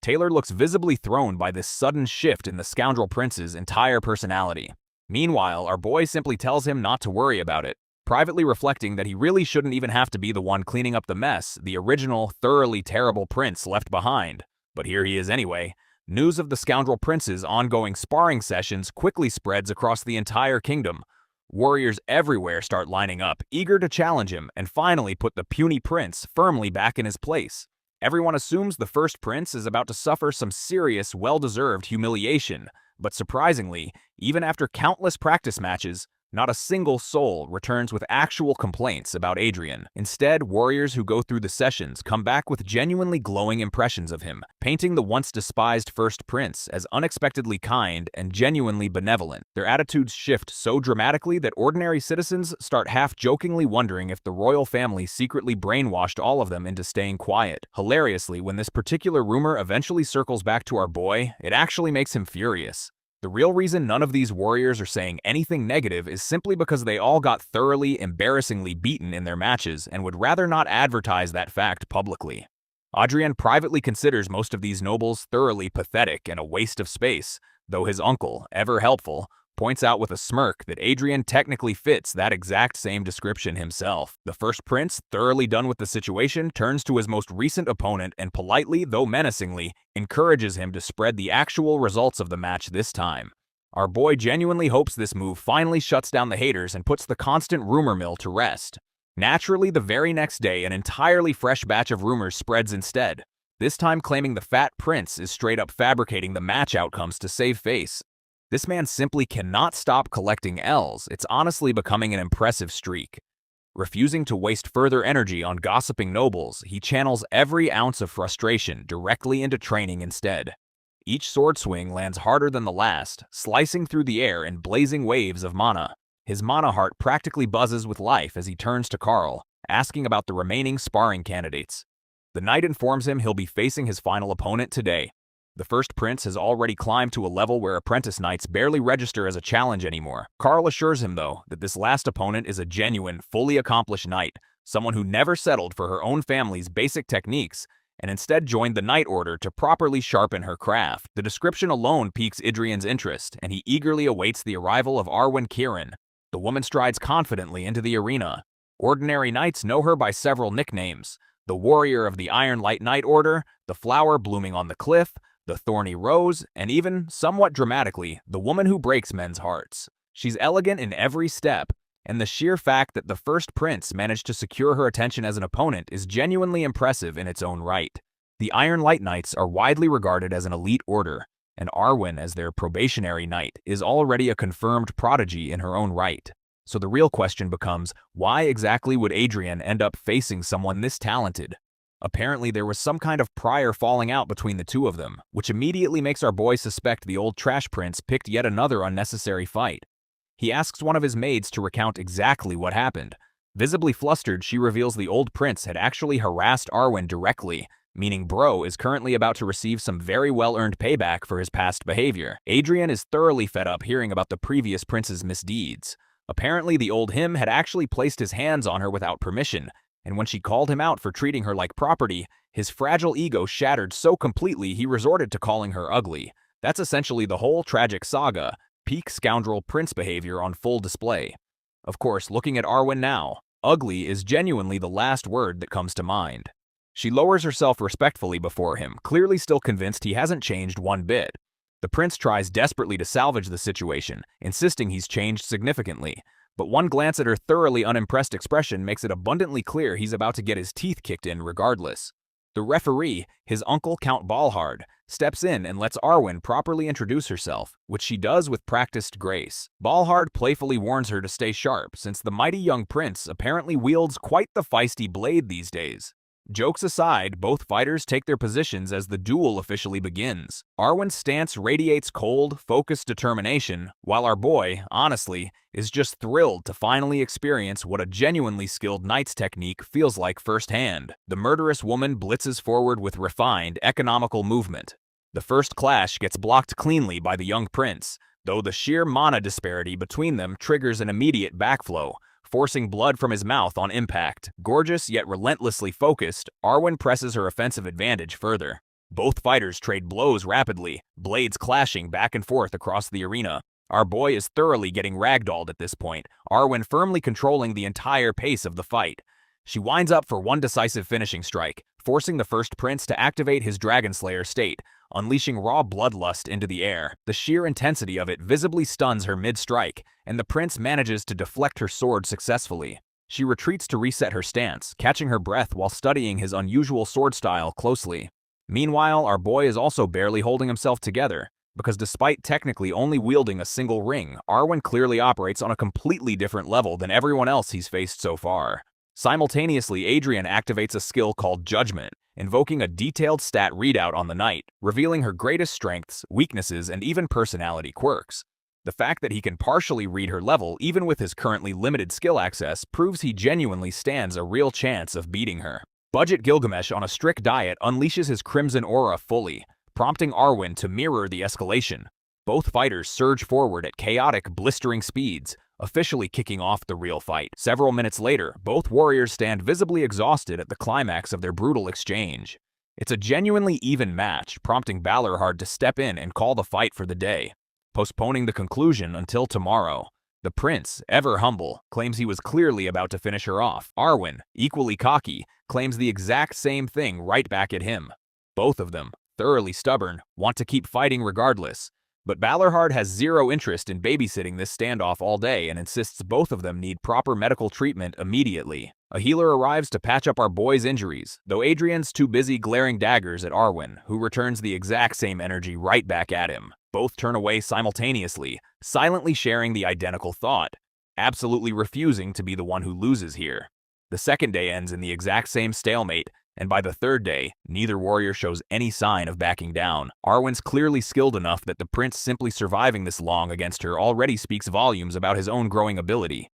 Taylor looks visibly thrown by this sudden shift in the scoundrel prince's entire personality. Meanwhile, our boy simply tells him not to worry about it, privately reflecting that he really shouldn't even have to be the one cleaning up the mess the original, thoroughly terrible prince left behind. But here he is anyway. News of the scoundrel prince's ongoing sparring sessions quickly spreads across the entire kingdom. Warriors everywhere start lining up, eager to challenge him and finally put the puny prince firmly back in his place. Everyone assumes the first prince is about to suffer some serious, well-deserved humiliation, but surprisingly, even after countless practice matches, Not a single soul returns with actual complaints about Adrian. Instead, warriors who go through the sessions come back with genuinely glowing impressions of him, painting the once despised first prince as unexpectedly kind and genuinely benevolent. Their attitudes shift so dramatically that ordinary citizens start half-jokingly wondering if the royal family secretly brainwashed all of them into staying quiet. Hilariously, when this particular rumor eventually circles back to our boy, it actually makes him furious. The real reason none of these warriors are saying anything negative is simply because they all got thoroughly, embarrassingly beaten in their matches and would rather not advertise that fact publicly. Adrian privately considers most of these nobles thoroughly pathetic and a waste of space, though his uncle, ever helpful, points out with a smirk that Adrian technically fits that exact same description himself. The first prince, thoroughly done with the situation, turns to his most recent opponent and politely, though menacingly, encourages him to spread the actual results of the match this time. Our boy genuinely hopes this move finally shuts down the haters and puts the constant rumor mill to rest. Naturally, the very next day, an entirely fresh batch of rumors spreads instead, this time claiming the fat prince is straight up fabricating the match outcomes to save face. This man simply cannot stop collecting L's. It's honestly becoming an impressive streak. Refusing to waste further energy on gossiping nobles, he channels every ounce of frustration directly into training instead. Each sword swing lands harder than the last, slicing through the air in blazing waves of mana. His mana heart practically buzzes with life as he turns to Carl, asking about the remaining sparring candidates. The knight informs him he'll be facing his final opponent today. The first prince has already climbed to a level where apprentice knights barely register as a challenge anymore. Carl assures him, though, that this last opponent is a genuine, fully accomplished knight, someone who never settled for her own family's basic techniques and instead joined the knight order to properly sharpen her craft. The description alone piques Adrian's interest, and he eagerly awaits the arrival of Arwen Kieran. The woman strides confidently into the arena. Ordinary knights know her by several nicknames: the warrior of the Iron Light Knight Order, the flower blooming on the cliff, the thorny rose, and even, somewhat dramatically, the woman who breaks men's hearts. She's elegant in every step, and the sheer fact that the first prince managed to secure her attention as an opponent is genuinely impressive in its own right. The Iron Light Knights are widely regarded as an elite order, and Arwen, as their probationary knight, is already a confirmed prodigy in her own right. So the real question becomes, why exactly would Adrian end up facing someone this talented? Apparently, there was some kind of prior falling out between the two of them, which immediately makes our boy suspect the old trash prince picked yet another unnecessary fight. He asks one of his maids to recount exactly what happened. Visibly flustered, she reveals the old prince had actually harassed Arwen directly, meaning Bro is currently about to receive some very well-earned payback for his past behavior. Adrian is thoroughly fed up hearing about the previous prince's misdeeds. Apparently, the old him had actually placed his hands on her without permission, and when she called him out for treating her like property, his fragile ego shattered so completely he resorted to calling her ugly. That's essentially the whole tragic saga, peak scoundrel prince behavior on full display. Of course, looking at Arwen now, ugly is genuinely the last word that comes to mind. She lowers herself respectfully before him, clearly still convinced he hasn't changed one bit. The prince tries desperately to salvage the situation, insisting he's changed significantly. But one glance at her thoroughly unimpressed expression makes it abundantly clear he's about to get his teeth kicked in regardless. The referee, his uncle Count Balhard, steps in and lets Arwen properly introduce herself, which she does with practiced grace. Balhard playfully warns her to stay sharp, since the mighty young prince apparently wields quite the feisty blade these days. Jokes aside, both fighters take their positions as the duel officially begins. Arwen's stance radiates cold, focused determination, while our boy, honestly, is just thrilled to finally experience what a genuinely skilled knight's technique feels like firsthand. The murderous woman blitzes forward with refined, economical movement. The first clash gets blocked cleanly by the young prince, though the sheer mana disparity between them triggers an immediate backflow, forcing blood from his mouth on impact. Gorgeous yet relentlessly focused, Arwen presses her offensive advantage further. Both fighters trade blows rapidly, blades clashing back and forth across the arena. Our boy is thoroughly getting ragdolled at this point, Arwen firmly controlling the entire pace of the fight. She winds up for one decisive finishing strike, forcing the first prince to activate his Dragon Slayer state, unleashing raw bloodlust into the air. The sheer intensity of it visibly stuns her mid-strike, and the prince manages to deflect her sword successfully. She retreats to reset her stance, catching her breath while studying his unusual sword style closely. Meanwhile, our boy is also barely holding himself together. because despite technically only wielding a single ring, Arwen clearly operates on a completely different level than everyone else he's faced so far. Simultaneously, Adrian activates a skill called Judgment, invoking a detailed stat readout on the knight, revealing her greatest strengths, weaknesses, and even personality quirks. The fact that he can partially read her level even with his currently limited skill access proves he genuinely stands a real chance of beating her. Budget Gilgamesh on a strict diet unleashes his crimson aura fully, prompting Arwen to mirror the escalation. Both fighters surge forward at chaotic, blistering speeds, officially kicking off the real fight. Several minutes later, both warriors stand visibly exhausted at the climax of their brutal exchange. It's a genuinely even match, prompting Balorhard to step in and call the fight for the day, postponing the conclusion until tomorrow. The prince, ever humble, claims he was clearly about to finish her off. Arwen, equally cocky, claims the exact same thing right back at him. Both of them, thoroughly stubborn, want to keep fighting regardless. But Balorhard has zero interest in babysitting this standoff all day and insists both of them need proper medical treatment immediately. A healer arrives to patch up our boy's injuries, though Adrian's too busy glaring daggers at Arwen, who returns the exact same energy right back at him. Both turn away simultaneously, silently sharing the identical thought, absolutely refusing to be the one who loses here. The second day ends in the exact same stalemate, and by the third day, neither warrior shows any sign of backing down. Arwen's clearly skilled enough that the prince simply surviving this long against her already speaks volumes about his own growing ability.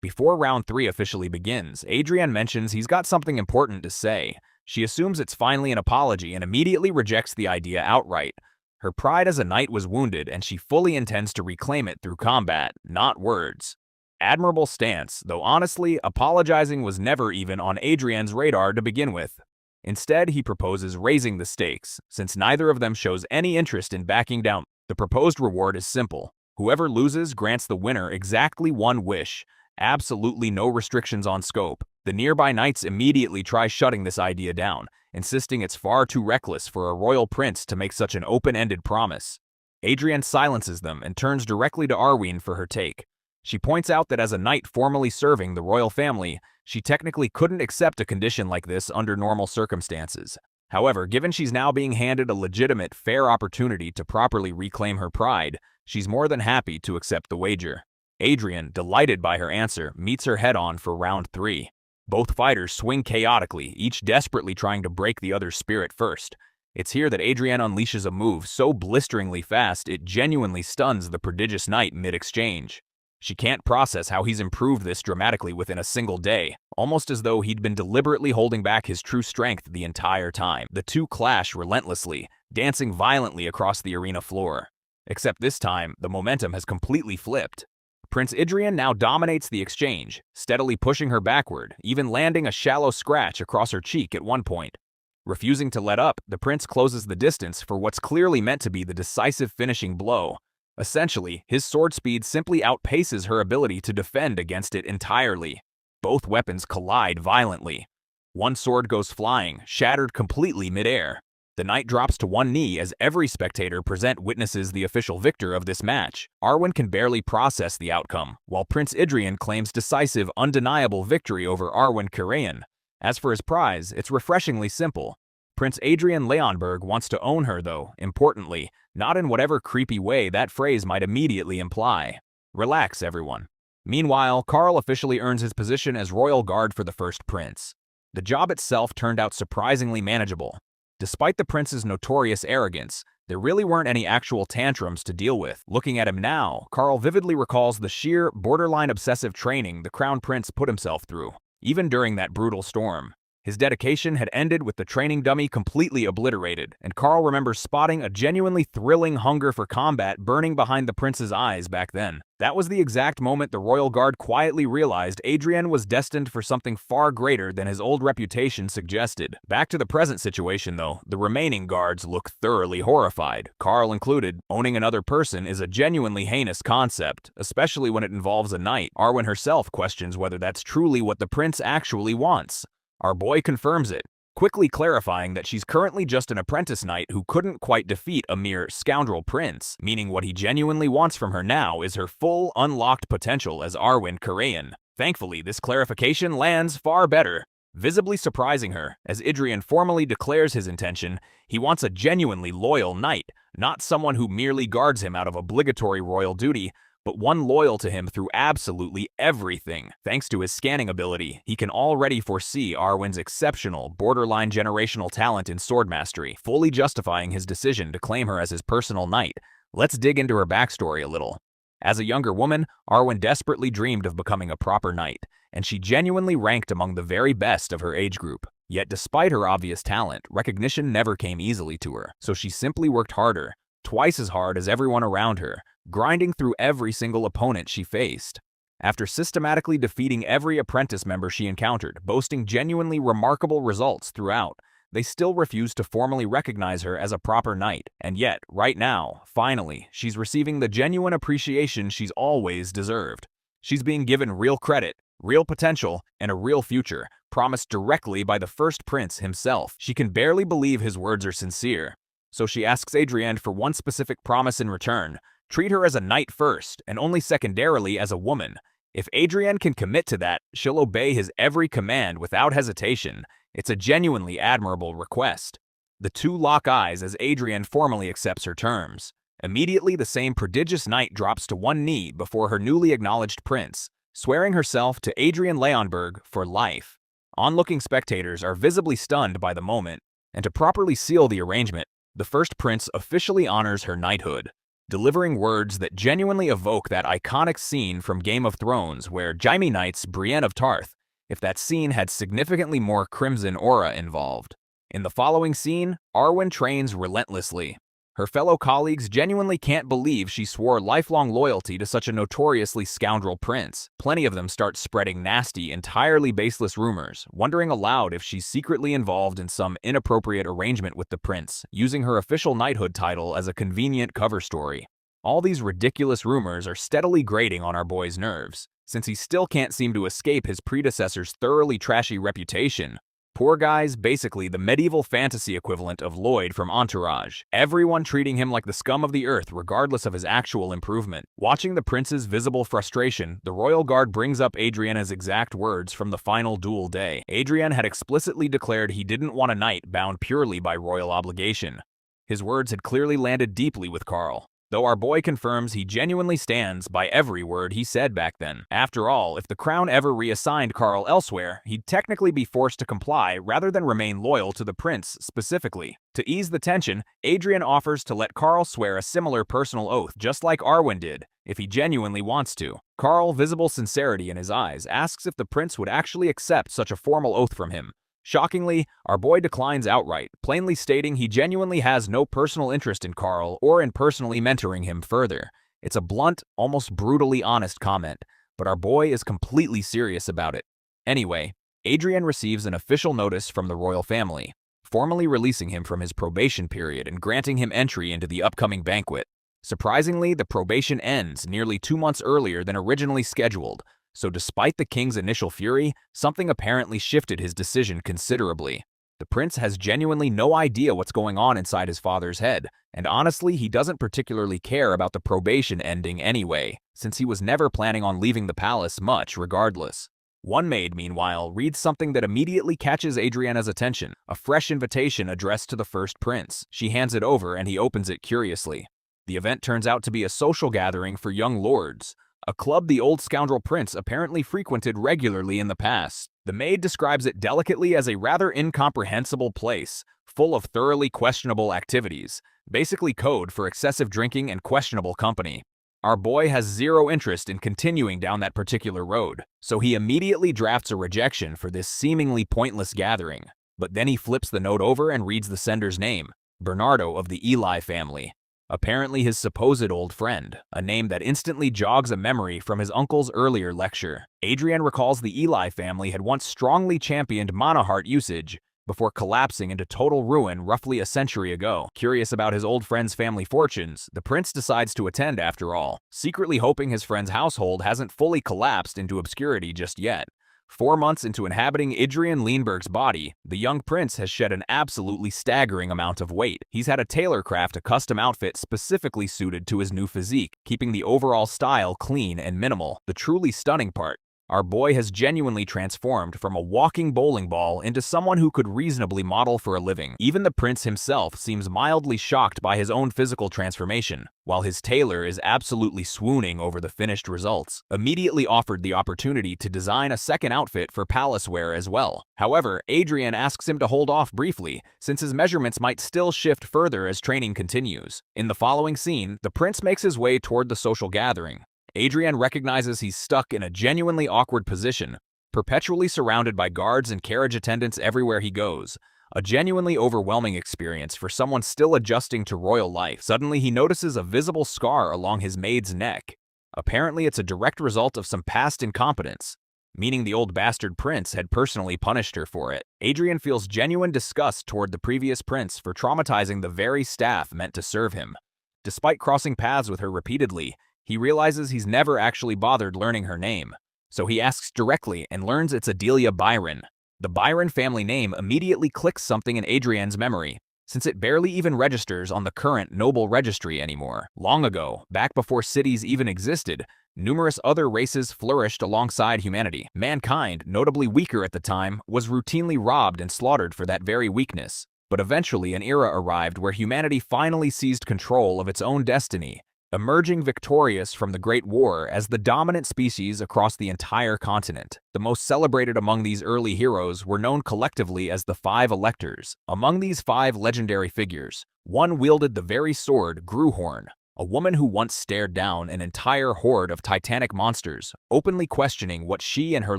Before round 3 officially begins, Adrian mentions he's got something important to say. She assumes it's finally an apology and immediately rejects the idea outright. Her pride as a knight was wounded, and she fully intends to reclaim it through combat, not words. Admirable stance, though honestly, apologizing was never even on Adrian's radar to begin with. Instead, he proposes raising the stakes, since neither of them shows any interest in backing down. The proposed reward is simple. Whoever loses grants the winner exactly one wish. Absolutely no restrictions on scope. The nearby knights immediately try shutting this idea down, insisting it's far too reckless for a royal prince to make such an open-ended promise. Adrian silences them and turns directly to Arwen for her take. She points out that as a knight formerly serving the royal family, she technically couldn't accept a condition like this under normal circumstances. However, given she's now being handed a legitimate, fair opportunity to properly reclaim her pride, she's more than happy to accept the wager. Adrian, delighted by her answer, meets her head-on for round 3. Both fighters swing chaotically, each desperately trying to break the other's spirit first. It's here that Adrian unleashes a move so blisteringly fast it genuinely stuns the prodigious knight mid-exchange. She can't process how he's improved this dramatically within a single day, almost as though he'd been deliberately holding back his true strength the entire time. The two clash relentlessly, dancing violently across the arena floor. Except this time, the momentum has completely flipped. Prince Adrian now dominates the exchange, steadily pushing her backward, even landing a shallow scratch across her cheek at one point. Refusing to let up, the prince closes the distance for what's clearly meant to be the decisive finishing blow. Essentially, his sword speed simply outpaces her ability to defend against it entirely. Both weapons collide violently. One sword goes flying, shattered completely midair. The knight drops to one knee as every spectator present witnesses the official victor of this match. Arwen can barely process the outcome, while Prince Adrian claims decisive, undeniable victory over Arwen Karayan. As for his prize, it's refreshingly simple. Prince Adrian Leonberg wants to own her, though, importantly, not in whatever creepy way that phrase might immediately imply. Relax, everyone. Meanwhile, Karl officially earns his position as royal guard for the first prince. The job itself turned out surprisingly manageable. Despite the prince's notorious arrogance, there really weren't any actual tantrums to deal with. Looking at him now, Karl vividly recalls the sheer, borderline obsessive training the crown prince put himself through, even during that brutal storm. His dedication had ended with the training dummy completely obliterated, and Karl remembers spotting a genuinely thrilling hunger for combat burning behind the prince's eyes back then. That was the exact moment the Royal Guard quietly realized Adrian was destined for something far greater than his old reputation suggested. Back to the present situation, though, the remaining guards look thoroughly horrified, Karl included. Owning another person is a genuinely heinous concept, especially when it involves a knight. Arwen herself questions whether that's truly what the prince actually wants. Our boy confirms it, quickly clarifying that she's currently just an apprentice knight who couldn't quite defeat a mere scoundrel prince, meaning what he genuinely wants from her now is her full, unlocked potential as Arwen Karayan. Thankfully, this clarification lands far better, visibly surprising her, as Adrian formally declares his intention. He wants a genuinely loyal knight, not someone who merely guards him out of obligatory royal duty, but one loyal to him through absolutely everything. Thanks to his scanning ability, he can already foresee Arwen's exceptional, borderline generational talent in sword mastery, fully justifying his decision to claim her as his personal knight. Let's dig into her backstory a little. As a younger woman, Arwen desperately dreamed of becoming a proper knight, and she genuinely ranked among the very best of her age group. Yet despite her obvious talent, recognition never came easily to her, so she simply worked harder, twice as hard as everyone around her, grinding through every single opponent she faced. After systematically defeating every apprentice member she encountered, boasting genuinely remarkable results throughout, they still refused to formally recognize her as a proper knight. And yet, right now, finally, she's receiving the genuine appreciation she's always deserved. She's being given real credit, real potential, and a real future, promised directly by the first prince himself. She can barely believe his words are sincere. So she asks Adrienne for one specific promise in return: treat her as a knight first, and only secondarily as a woman. If Adrienne can commit to that, she'll obey his every command without hesitation. It's a genuinely admirable request. The two lock eyes as Adrienne formally accepts her terms. Immediately, the same prodigious knight drops to one knee before her newly acknowledged prince, swearing herself to Adrienne Leonberg for life. Onlooking spectators are visibly stunned by the moment, and to properly seal the arrangement, the first prince officially honors her knighthood, delivering words that genuinely evoke that iconic scene from Game of Thrones where Jaime knights Brienne of Tarth, if that scene had significantly more crimson aura involved. In the following scene, Arwen trains relentlessly. Her fellow colleagues genuinely can't believe she swore lifelong loyalty to such a notoriously scoundrel prince. Plenty of them start spreading nasty, entirely baseless rumors, wondering aloud if she's secretly involved in some inappropriate arrangement with the prince, using her official knighthood title as a convenient cover story. All these ridiculous rumors are steadily grating on our boy's nerves, since he still can't seem to escape his predecessor's thoroughly trashy reputation. Poor guy's basically the medieval fantasy equivalent of Lloyd from Entourage, everyone treating him like the scum of the earth regardless of his actual improvement. Watching the prince's visible frustration, the royal guard brings up Adrienne's exact words from the final duel day. Adrienne had explicitly declared he didn't want a knight bound purely by royal obligation. His words had clearly landed deeply with Carl, though our boy confirms he genuinely stands by every word he said back then. After all, if the crown ever reassigned Carl elsewhere, he'd technically be forced to comply rather than remain loyal to the prince specifically. To ease the tension, Adrienne offers to let Carl swear a similar personal oath just like Arwen did, if he genuinely wants to. Carl, visible sincerity in his eyes, asks if the prince would actually accept such a formal oath from him. Shockingly, our boy declines outright, plainly stating he genuinely has no personal interest in Carl or in personally mentoring him further. It's a blunt, almost brutally honest comment, but our boy is completely serious about it. Anyway, Adrienne receives an official notice from the royal family, formally releasing him from his probation period and granting him entry into the upcoming banquet. Surprisingly, the probation ends nearly 2 months earlier than originally scheduled, so despite the king's initial fury, something apparently shifted his decision considerably. The prince has genuinely no idea what's going on inside his father's head, and honestly, he doesn't particularly care about the probation ending anyway, since he was never planning on leaving the palace much regardless. One maid, meanwhile, reads something that immediately catches Adrienne's attention, a fresh invitation addressed to the first prince. She hands it over and he opens it curiously. The event turns out to be a social gathering for young lords, a club the old scoundrel prince apparently frequented regularly in the past. The maid describes it delicately as a rather incomprehensible place, full of thoroughly questionable activities, basically code for excessive drinking and questionable company. Our boy has zero interest in continuing down that particular road, so he immediately drafts a rejection for this seemingly pointless gathering. But then he flips the note over and reads the sender's name, Bernardo of the Eli family. Apparently his supposed old friend, a name that instantly jogs a memory from his uncle's earlier lecture. Adrienne recalls the Eli family had once strongly championed mana heart usage before collapsing into total ruin roughly a century ago. Curious about his old friend's family fortunes, the prince decides to attend after all, secretly hoping his friend's household hasn't fully collapsed into obscurity just yet. 4 months into inhabiting Adrienne Leonberg's body, the young prince has shed an absolutely staggering amount of weight. He's had a tailor craft a custom outfit specifically suited to his new physique, keeping the overall style clean and minimal. The truly stunning part, Our boy has genuinely transformed from a walking bowling ball into someone who could reasonably model for a living. Even the prince himself seems mildly shocked by his own physical transformation, while his tailor is absolutely swooning over the finished results. Immediately offered the opportunity to design a second outfit for palace wear as well. However, Adrian asks him to hold off briefly, since his measurements might still shift further as training continues. In the following scene, the prince makes his way toward the social gathering. Adrian recognizes he's stuck in a genuinely awkward position, perpetually surrounded by guards and carriage attendants everywhere he goes. A genuinely overwhelming experience for someone still adjusting to royal life. Suddenly, he notices a visible scar along his maid's neck. Apparently, it's a direct result of some past incompetence, meaning the old bastard prince had personally punished her for it. Adrian feels genuine disgust toward the previous prince for traumatizing the very staff meant to serve him. Despite crossing paths with her repeatedly, he realizes he's never actually bothered learning her name, so he asks directly and learns it's Adelia Byron. The Byron family name immediately clicks something in Adrian's memory, since it barely even registers on the current noble registry anymore. Long ago, back before cities even existed, numerous other races flourished alongside humanity. Mankind, notably weaker at the time, was routinely robbed and slaughtered for that very weakness. But eventually an era arrived where humanity finally seized control of its own destiny, emerging victorious from the Great War as the dominant species across the entire continent. The most celebrated among these early heroes were known collectively as the Five Electors. Among these five legendary figures, one wielded the very sword Gruhorn, a woman who once stared down an entire horde of titanic monsters, openly questioning what she and her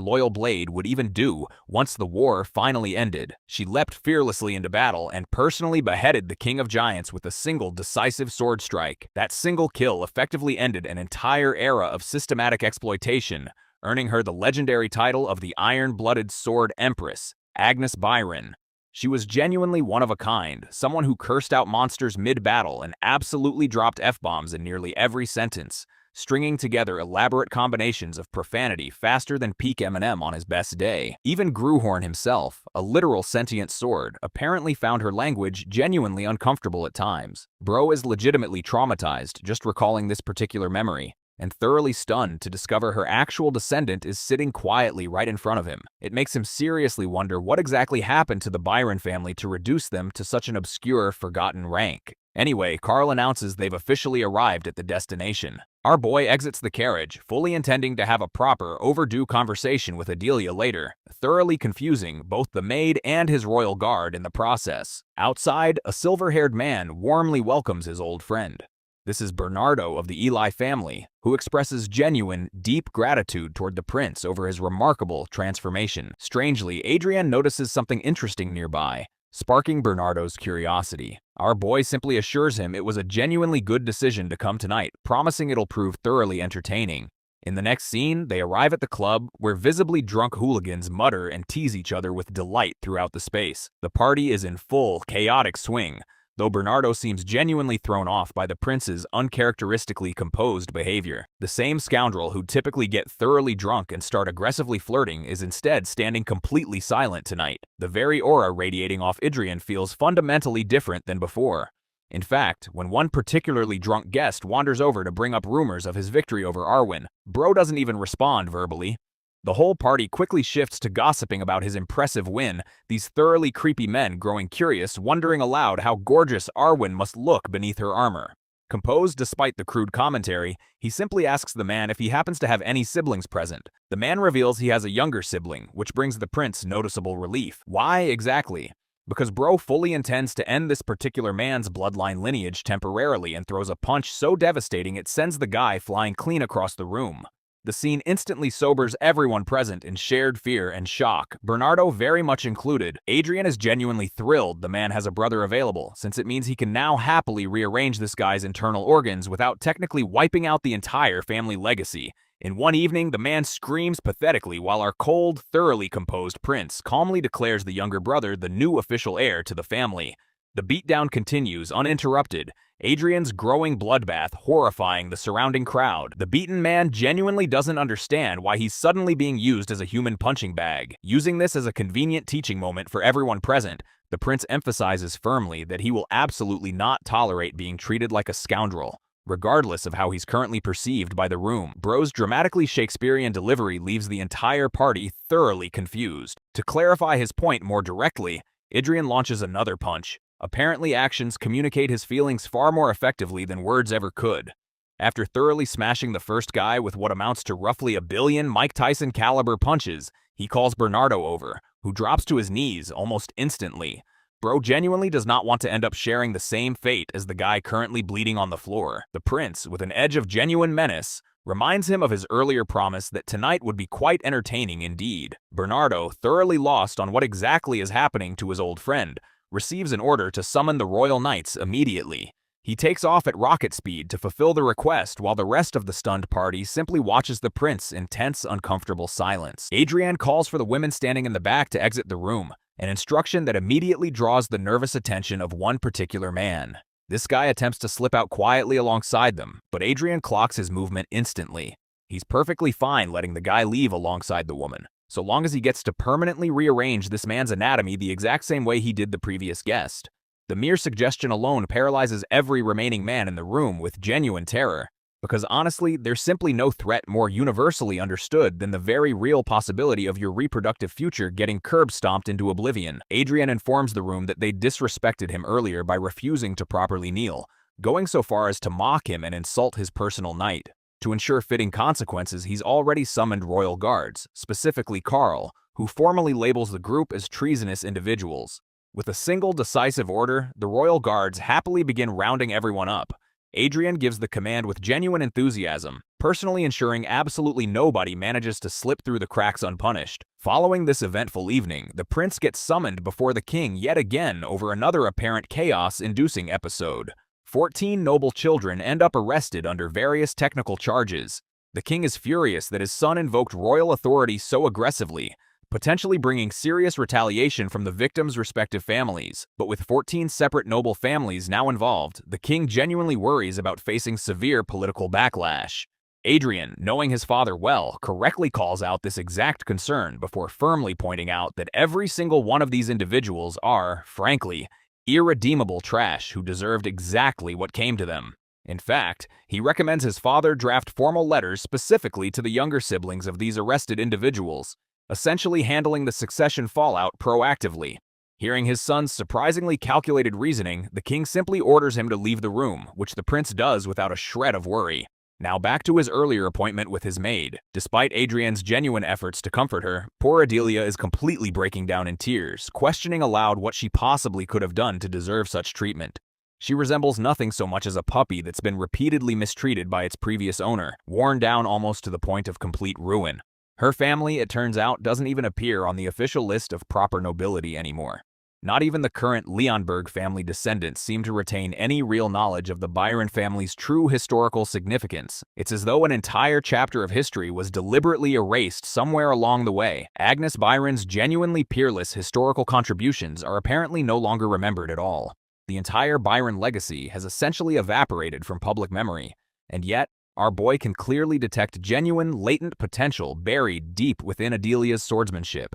loyal blade would even do once the war finally ended. She leapt fearlessly into battle and personally beheaded the King of Giants with a single decisive sword strike. That single kill effectively ended an entire era of systematic exploitation, earning her the legendary title of the Iron-Blooded Sword Empress, Agnes Byron. She was genuinely one of a kind, someone who cursed out monsters mid-battle and absolutely dropped F-bombs in nearly every sentence, stringing together elaborate combinations of profanity faster than peak Eminem on his best day. Even Gruhorn himself, a literal sentient sword, apparently found her language genuinely uncomfortable at times. Bro is legitimately traumatized just recalling this particular memory, and thoroughly stunned to discover her actual descendant is sitting quietly right in front of him. It makes him seriously wonder what exactly happened to the Byron family to reduce them to such an obscure, forgotten rank. Anyway, Carl announces they've officially arrived at the destination. Our boy exits the carriage, fully intending to have a proper, overdue conversation with Adelia later, thoroughly confusing both the maid and his royal guard in the process. Outside, a silver-haired man warmly welcomes his old friend. This is Bernardo of the Eli family, who expresses genuine, deep gratitude toward the prince over his remarkable transformation. Strangely, Adrian notices something interesting nearby, sparking Bernardo's curiosity. Our boy simply assures him it was a genuinely good decision to come tonight, promising it'll prove thoroughly entertaining. In the next scene, they arrive at the club, where visibly drunk hooligans mutter and tease each other with delight throughout the space. The party is in full, chaotic swing, though Bernardo seems genuinely thrown off by the prince's uncharacteristically composed behavior. The same scoundrel who'd typically get thoroughly drunk and start aggressively flirting is instead standing completely silent tonight. The very aura radiating off Adrian feels fundamentally different than before. In fact, when one particularly drunk guest wanders over to bring up rumors of his victory over Arwen, Bro doesn't even respond verbally. The whole party quickly shifts to gossiping about his impressive win, these thoroughly creepy men growing curious, wondering aloud how gorgeous Arwen must look beneath her armor. Composed despite the crude commentary, he simply asks the man if he happens to have any siblings present. The man reveals he has a younger sibling, which brings the prince noticeable relief. Why exactly? Because Bro fully intends to end this particular man's bloodline lineage temporarily and throws a punch so devastating it sends the guy flying clean across the room. The scene instantly sobers everyone present in shared fear and shock, Bernardo very much included. Adrian is genuinely thrilled the man has a brother available, since it means he can now happily rearrange this guy's internal organs without technically wiping out the entire family legacy. In one evening, the man screams pathetically while our cold, thoroughly composed prince calmly declares the younger brother the new official heir to the family. The beatdown continues uninterrupted, Adrian's growing bloodbath horrifying the surrounding crowd. The beaten man genuinely doesn't understand why he's suddenly being used as a human punching bag. Using this as a convenient teaching moment for everyone present, the prince emphasizes firmly that he will absolutely not tolerate being treated like a scoundrel. regardless of how he's currently perceived by the room. Bro's dramatically Shakespearean delivery leaves the entire party thoroughly confused. To clarify his point more directly, Adrian launches another punch. Apparently, actions communicate his feelings far more effectively than words ever could. After thoroughly smashing the first guy with what amounts to roughly 1 billion Mike Tyson caliber punches, he calls Bernardo over, who drops to his knees almost instantly. Bro genuinely does not want to end up sharing the same fate as the guy currently bleeding on the floor. The prince, with an edge of genuine menace, reminds him of his earlier promise that tonight would be quite entertaining indeed. Bernardo, thoroughly lost on what exactly is happening to his old friend, receives an order to summon the royal knights immediately. He takes off at rocket speed to fulfill the request while the rest of the stunned party simply watches the prince in tense, uncomfortable silence. Adrian calls for the women standing in the back to exit the room, an instruction that immediately draws the nervous attention of one particular man. This guy attempts to slip out quietly alongside them, but Adrian clocks his movement instantly. He's perfectly fine letting the guy leave alongside the woman, so long as he gets to permanently rearrange this man's anatomy the exact same way he did the previous guest. The mere suggestion alone paralyzes every remaining man in the room with genuine terror, because honestly, there's simply no threat more universally understood than the very real possibility of your reproductive future getting curb-stomped into oblivion. Adrian informs the room that they disrespected him earlier by refusing to properly kneel, going so far as to mock him and insult his personal knight. To ensure fitting consequences, he's already summoned royal guards, specifically Carl, who formally labels the group as treasonous individuals. With a single decisive order, the royal guards happily begin rounding everyone up. Adrian gives the command with genuine enthusiasm, personally ensuring absolutely nobody manages to slip through the cracks unpunished. Following this eventful evening, the prince gets summoned before the king yet again over another apparent chaos-inducing episode. 14 noble children end up arrested under various technical charges. The king is furious that his son invoked royal authority so aggressively, potentially bringing serious retaliation from the victims' respective families. But with 14 separate noble families now involved, the king genuinely worries about facing severe political backlash. Adrian, knowing his father well, correctly calls out this exact concern before firmly pointing out that every single one of these individuals are, frankly, irredeemable trash who deserved exactly what came to them. In fact, he recommends his father draft formal letters specifically to the younger siblings of these arrested individuals, essentially handling the succession fallout proactively. Hearing his son's surprisingly calculated reasoning, the king simply orders him to leave the room, which the prince does without a shred of worry. Now back to his earlier appointment with his maid. Despite Adrian's genuine efforts to comfort her, poor Adelia is completely breaking down in tears, questioning aloud what she possibly could have done to deserve such treatment. She resembles nothing so much as a puppy that's been repeatedly mistreated by its previous owner, worn down almost to the point of complete ruin. Her family, it turns out, doesn't even appear on the official list of proper nobility anymore. Not even the current Leonberg family descendants seem to retain any real knowledge of the Byron family's true historical significance. It's as though an entire chapter of history was deliberately erased somewhere along the way. Agnes Byron's genuinely peerless historical contributions are apparently no longer remembered at all. The entire Byron legacy has essentially evaporated from public memory, and yet, our boy can clearly detect genuine, latent potential buried deep within Adelia's swordsmanship.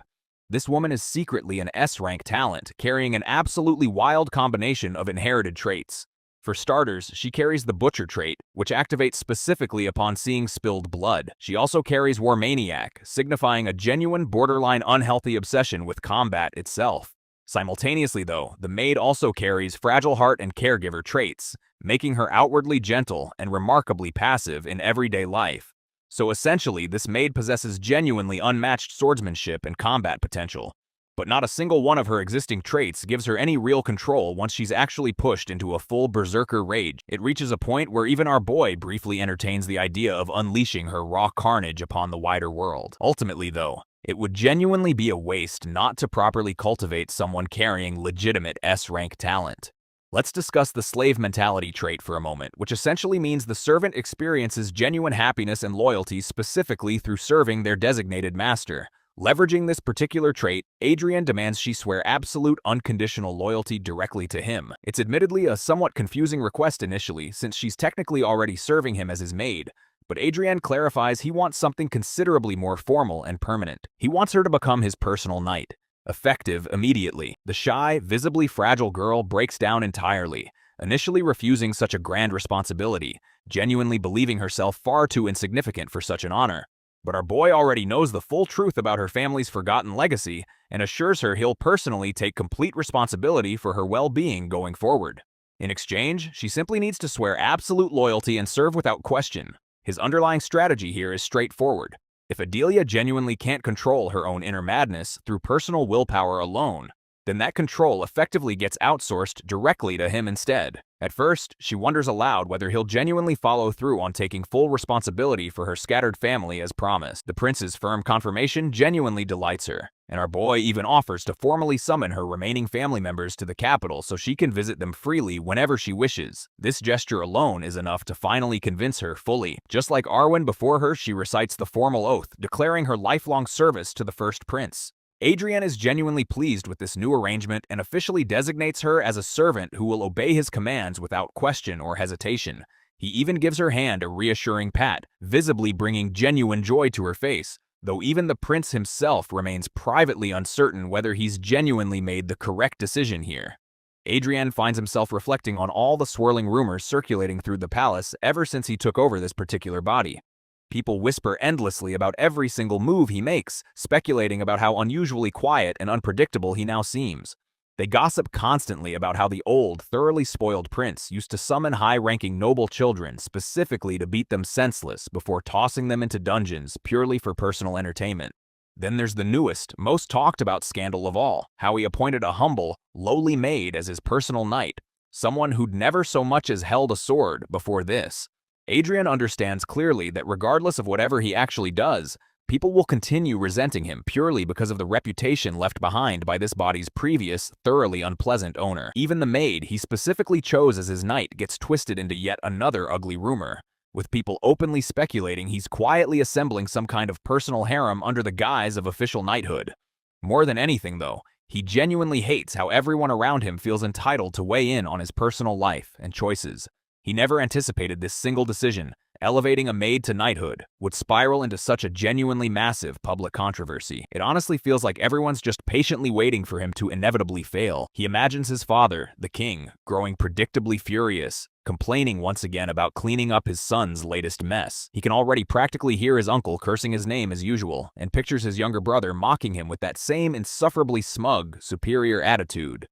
This woman is secretly an S-rank talent, carrying an absolutely wild combination of inherited traits. For starters, she carries the Butcher trait, which activates specifically upon seeing spilled blood. She also carries War Maniac, signifying a genuine borderline unhealthy obsession with combat itself. Simultaneously though, the maid also carries Fragile Heart and Caregiver traits, making her outwardly gentle and remarkably passive in everyday life. So essentially, this maid possesses genuinely unmatched swordsmanship and combat potential. But not a single one of her existing traits gives her any real control once she's actually pushed into a full berserker rage. It reaches a point where even our boy briefly entertains the idea of unleashing her raw carnage upon the wider world. Ultimately though, it would genuinely be a waste not to properly cultivate someone carrying legitimate S-rank talent. Let's discuss the slave mentality trait for a moment, which essentially means the servant experiences genuine happiness and loyalty specifically through serving their designated master. Leveraging this particular trait, Adrian demands she swear absolute unconditional loyalty directly to him. It's admittedly a somewhat confusing request initially, since she's technically already serving him as his maid, but Adrian clarifies he wants something considerably more formal and permanent. He wants her to become his personal knight. Effective immediately. The shy, visibly fragile girl breaks down entirely, initially refusing such a grand responsibility, genuinely believing herself far too insignificant for such an honor. But our boy already knows the full truth about her family's forgotten legacy and assures her he'll personally take complete responsibility for her well-being going forward. In exchange, she simply needs to swear absolute loyalty and serve without question. His underlying strategy here is straightforward. If Adelia genuinely can't control her own inner madness through personal willpower alone, then that control effectively gets outsourced directly to him instead. At first, she wonders aloud whether he'll genuinely follow through on taking full responsibility for her scattered family as promised. The prince's firm confirmation genuinely delights her, and our boy even offers to formally summon her remaining family members to the capital so she can visit them freely whenever she wishes. This gesture alone is enough to finally convince her fully. Just like Arwen before her, she recites the formal oath, declaring her lifelong service to the first prince. Adrienne is genuinely pleased with this new arrangement and officially designates her as a servant who will obey his commands without question or hesitation. He even gives her hand a reassuring pat, visibly bringing genuine joy to her face, though even the prince himself remains privately uncertain whether he's genuinely made the correct decision here. Adrienne finds himself reflecting on all the swirling rumors circulating through the palace ever since he took over this particular body. People whisper endlessly about every single move he makes, speculating about how unusually quiet and unpredictable he now seems. They gossip constantly about how the old, thoroughly spoiled prince used to summon high-ranking noble children specifically to beat them senseless before tossing them into dungeons purely for personal entertainment. Then there's the newest, most talked-about scandal of all, how he appointed a humble, lowly maid as his personal knight, someone who'd never so much as held a sword before this. Adrienne understands clearly that regardless of whatever he actually does, people will continue resenting him purely because of the reputation left behind by this body's previous, thoroughly unpleasant owner. Even the maid he specifically chose as his knight gets twisted into yet another ugly rumor, with people openly speculating he's quietly assembling some kind of personal harem under the guise of official knighthood. More than anything, though, he genuinely hates how everyone around him feels entitled to weigh in on his personal life and choices. He never anticipated this single decision, elevating a maid to knighthood, would spiral into such a genuinely massive public controversy. It honestly feels like everyone's just patiently waiting for him to inevitably fail. He imagines his father, the king, growing predictably furious, complaining once again about cleaning up his son's latest mess. He can already practically hear his uncle cursing his name as usual, and pictures his younger brother mocking him with that same insufferably smug, superior attitude.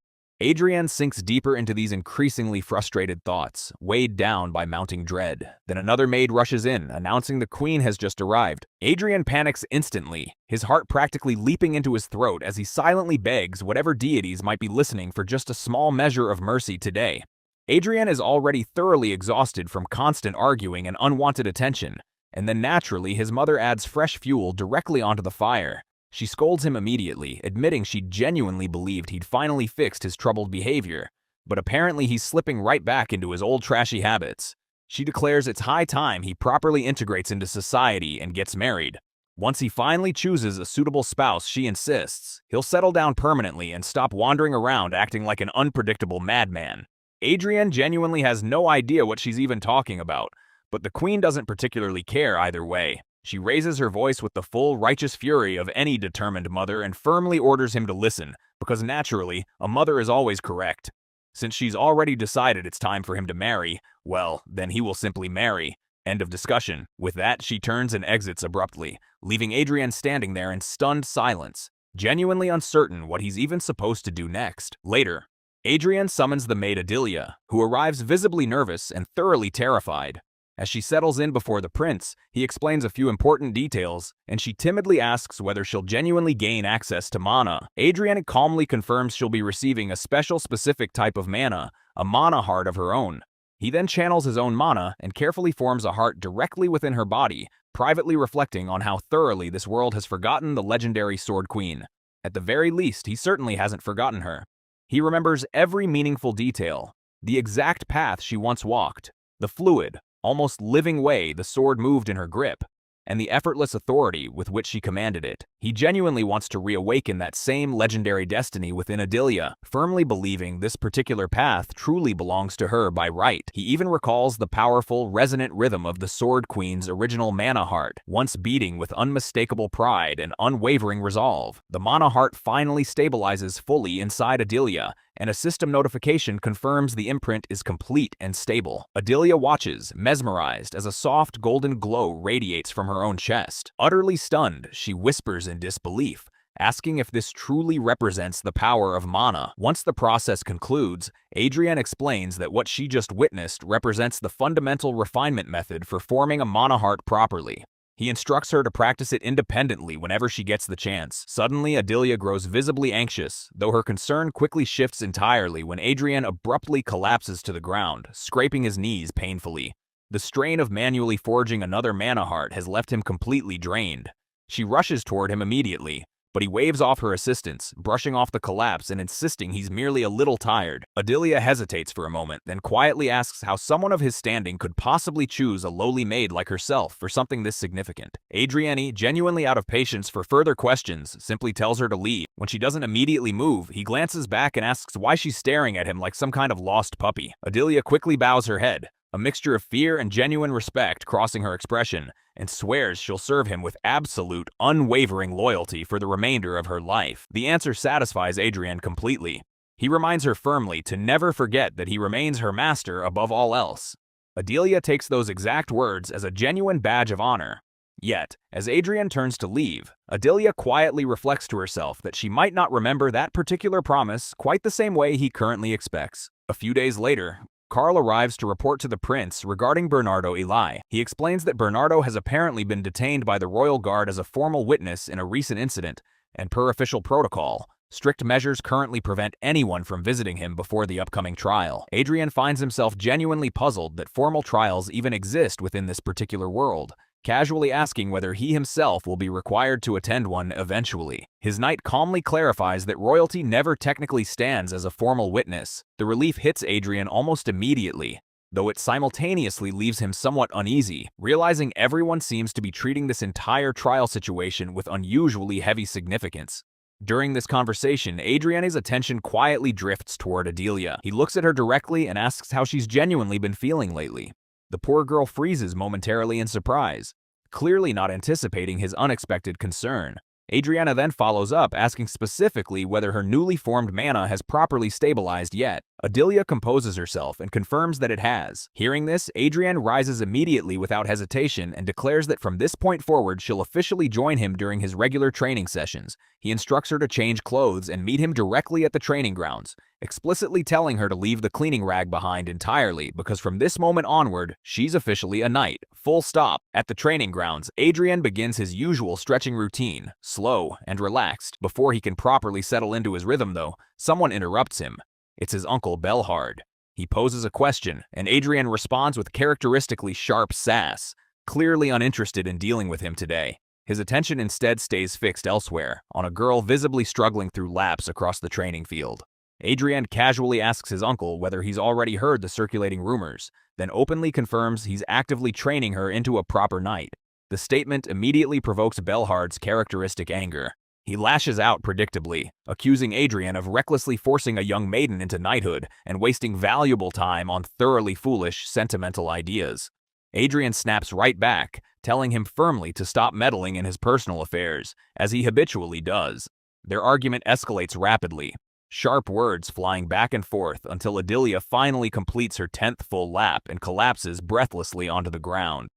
Adrienne sinks deeper into these increasingly frustrated thoughts, weighed down by mounting dread. Then another maid rushes in, announcing the queen has just arrived. Adrienne panics instantly, his heart practically leaping into his throat as he silently begs whatever deities might be listening for just a small measure of mercy today. Adrienne is already thoroughly exhausted from constant arguing and unwanted attention, and then naturally his mother adds fresh fuel directly onto the fire. She scolds him immediately, admitting she genuinely believed he'd finally fixed his troubled behavior, but apparently he's slipping right back into his old trashy habits. She declares it's high time he properly integrates into society and gets married. Once he finally chooses a suitable spouse, she insists, he'll settle down permanently and stop wandering around acting like an unpredictable madman. Adrienne genuinely has no idea what she's even talking about, but the queen doesn't particularly care either way. She raises her voice with the full righteous fury of any determined mother and firmly orders him to listen, because naturally, a mother is always correct. Since she's already decided it's time for him to marry, well, then he will simply marry. End of discussion. With that, she turns and exits abruptly, leaving Adrienne standing there in stunned silence, genuinely uncertain what he's even supposed to do next. Later, Adrienne summons the maid Adelia, who arrives visibly nervous and thoroughly terrified. As she settles in before the prince, he explains a few important details, and she timidly asks whether she'll genuinely gain access to mana. Adrienne calmly confirms she'll be receiving a special specific type of mana, a mana heart of her own. He then channels his own mana and carefully forms a heart directly within her body, privately reflecting on how thoroughly this world has forgotten the legendary Sword Queen. At the very least, he certainly hasn't forgotten her. He remembers every meaningful detail, the exact path she once walked, the fluid, almost living way the sword moved in her grip, and the effortless authority with which she commanded it. He genuinely wants to reawaken that same legendary destiny within Adelia, firmly believing this particular path truly belongs to her by right. He even recalls the powerful, resonant rhythm of the Sword Queen's original mana heart, once beating with unmistakable pride and unwavering resolve. The mana heart finally stabilizes fully inside Adelia, and a system notification confirms the imprint is complete and stable. Adelia watches, mesmerized, as a soft golden glow radiates from her own chest. Utterly stunned, she whispers in disbelief, asking if this truly represents the power of mana. Once the process concludes, Adrienne explains that what she just witnessed represents the fundamental refinement method for forming a mana heart properly. He instructs her to practice it independently whenever she gets the chance. Suddenly, Adelia grows visibly anxious, though her concern quickly shifts entirely when Adrienne abruptly collapses to the ground, scraping his knees painfully. The strain of manually forging another mana heart has left him completely drained. She rushes toward him immediately, but he waves off her assistance, brushing off the collapse and insisting he's merely a little tired. Adelia hesitates for a moment, then quietly asks how someone of his standing could possibly choose a lowly maid like herself for something this significant. Adrienne, genuinely out of patience for further questions, simply tells her to leave. When she doesn't immediately move, he glances back and asks why she's staring at him like some kind of lost puppy. Adelia quickly bows her head, a mixture of fear and genuine respect crossing her expression, and swears she'll serve him with absolute, unwavering loyalty for the remainder of her life. The answer satisfies Adrienne completely. He reminds her firmly to never forget that he remains her master above all else. Adelia takes those exact words as a genuine badge of honor. Yet, as Adrienne turns to leave, Adelia quietly reflects to herself that she might not remember that particular promise quite the same way he currently expects. A few days later, Carl arrives to report to the prince regarding Bernardo Eli. He explains that Bernardo has apparently been detained by the royal guard as a formal witness in a recent incident, and per official protocol, strict measures currently prevent anyone from visiting him before the upcoming trial. Adrienne finds himself genuinely puzzled that formal trials even exist within this particular world, casually asking whether he himself will be required to attend one eventually. His knight calmly clarifies that royalty never technically stands as a formal witness. The relief hits Adrienne almost immediately, though it simultaneously leaves him somewhat uneasy, realizing everyone seems to be treating this entire trial situation with unusually heavy significance. During this conversation, Adrienne's attention quietly drifts toward Adelia. He looks at her directly and asks how she's genuinely been feeling lately. The poor girl freezes momentarily in surprise, clearly not anticipating his unexpected concern. Adrienne then follows up, asking specifically whether her newly formed mana has properly stabilized yet. Adelia composes herself and confirms that it has. Hearing this, Adrienne rises immediately without hesitation and declares that from this point forward she'll officially join him during his regular training sessions. He instructs her to change clothes and meet him directly at the training grounds, explicitly telling her to leave the cleaning rag behind entirely because from this moment onward, she's officially a knight. Full stop. At the training grounds, Adrienne begins his usual stretching routine, slow and relaxed. Before he can properly settle into his rhythm though, someone interrupts him. It's his uncle Belhard. He poses a question, and Adrienne responds with characteristically sharp sass, clearly uninterested in dealing with him today. His attention instead stays fixed elsewhere, on a girl visibly struggling through laps across the training field. Adrienne casually asks his uncle whether he's already heard the circulating rumors, then openly confirms he's actively training her into a proper knight. The statement immediately provokes Belhard's characteristic anger. He lashes out predictably, accusing Adrienne of recklessly forcing a young maiden into knighthood and wasting valuable time on thoroughly foolish, sentimental ideas. Adrienne snaps right back, telling him firmly to stop meddling in his personal affairs, as he habitually does. Their argument escalates rapidly, sharp words flying back and forth until Adelia finally completes her 10th full lap and collapses breathlessly onto the ground.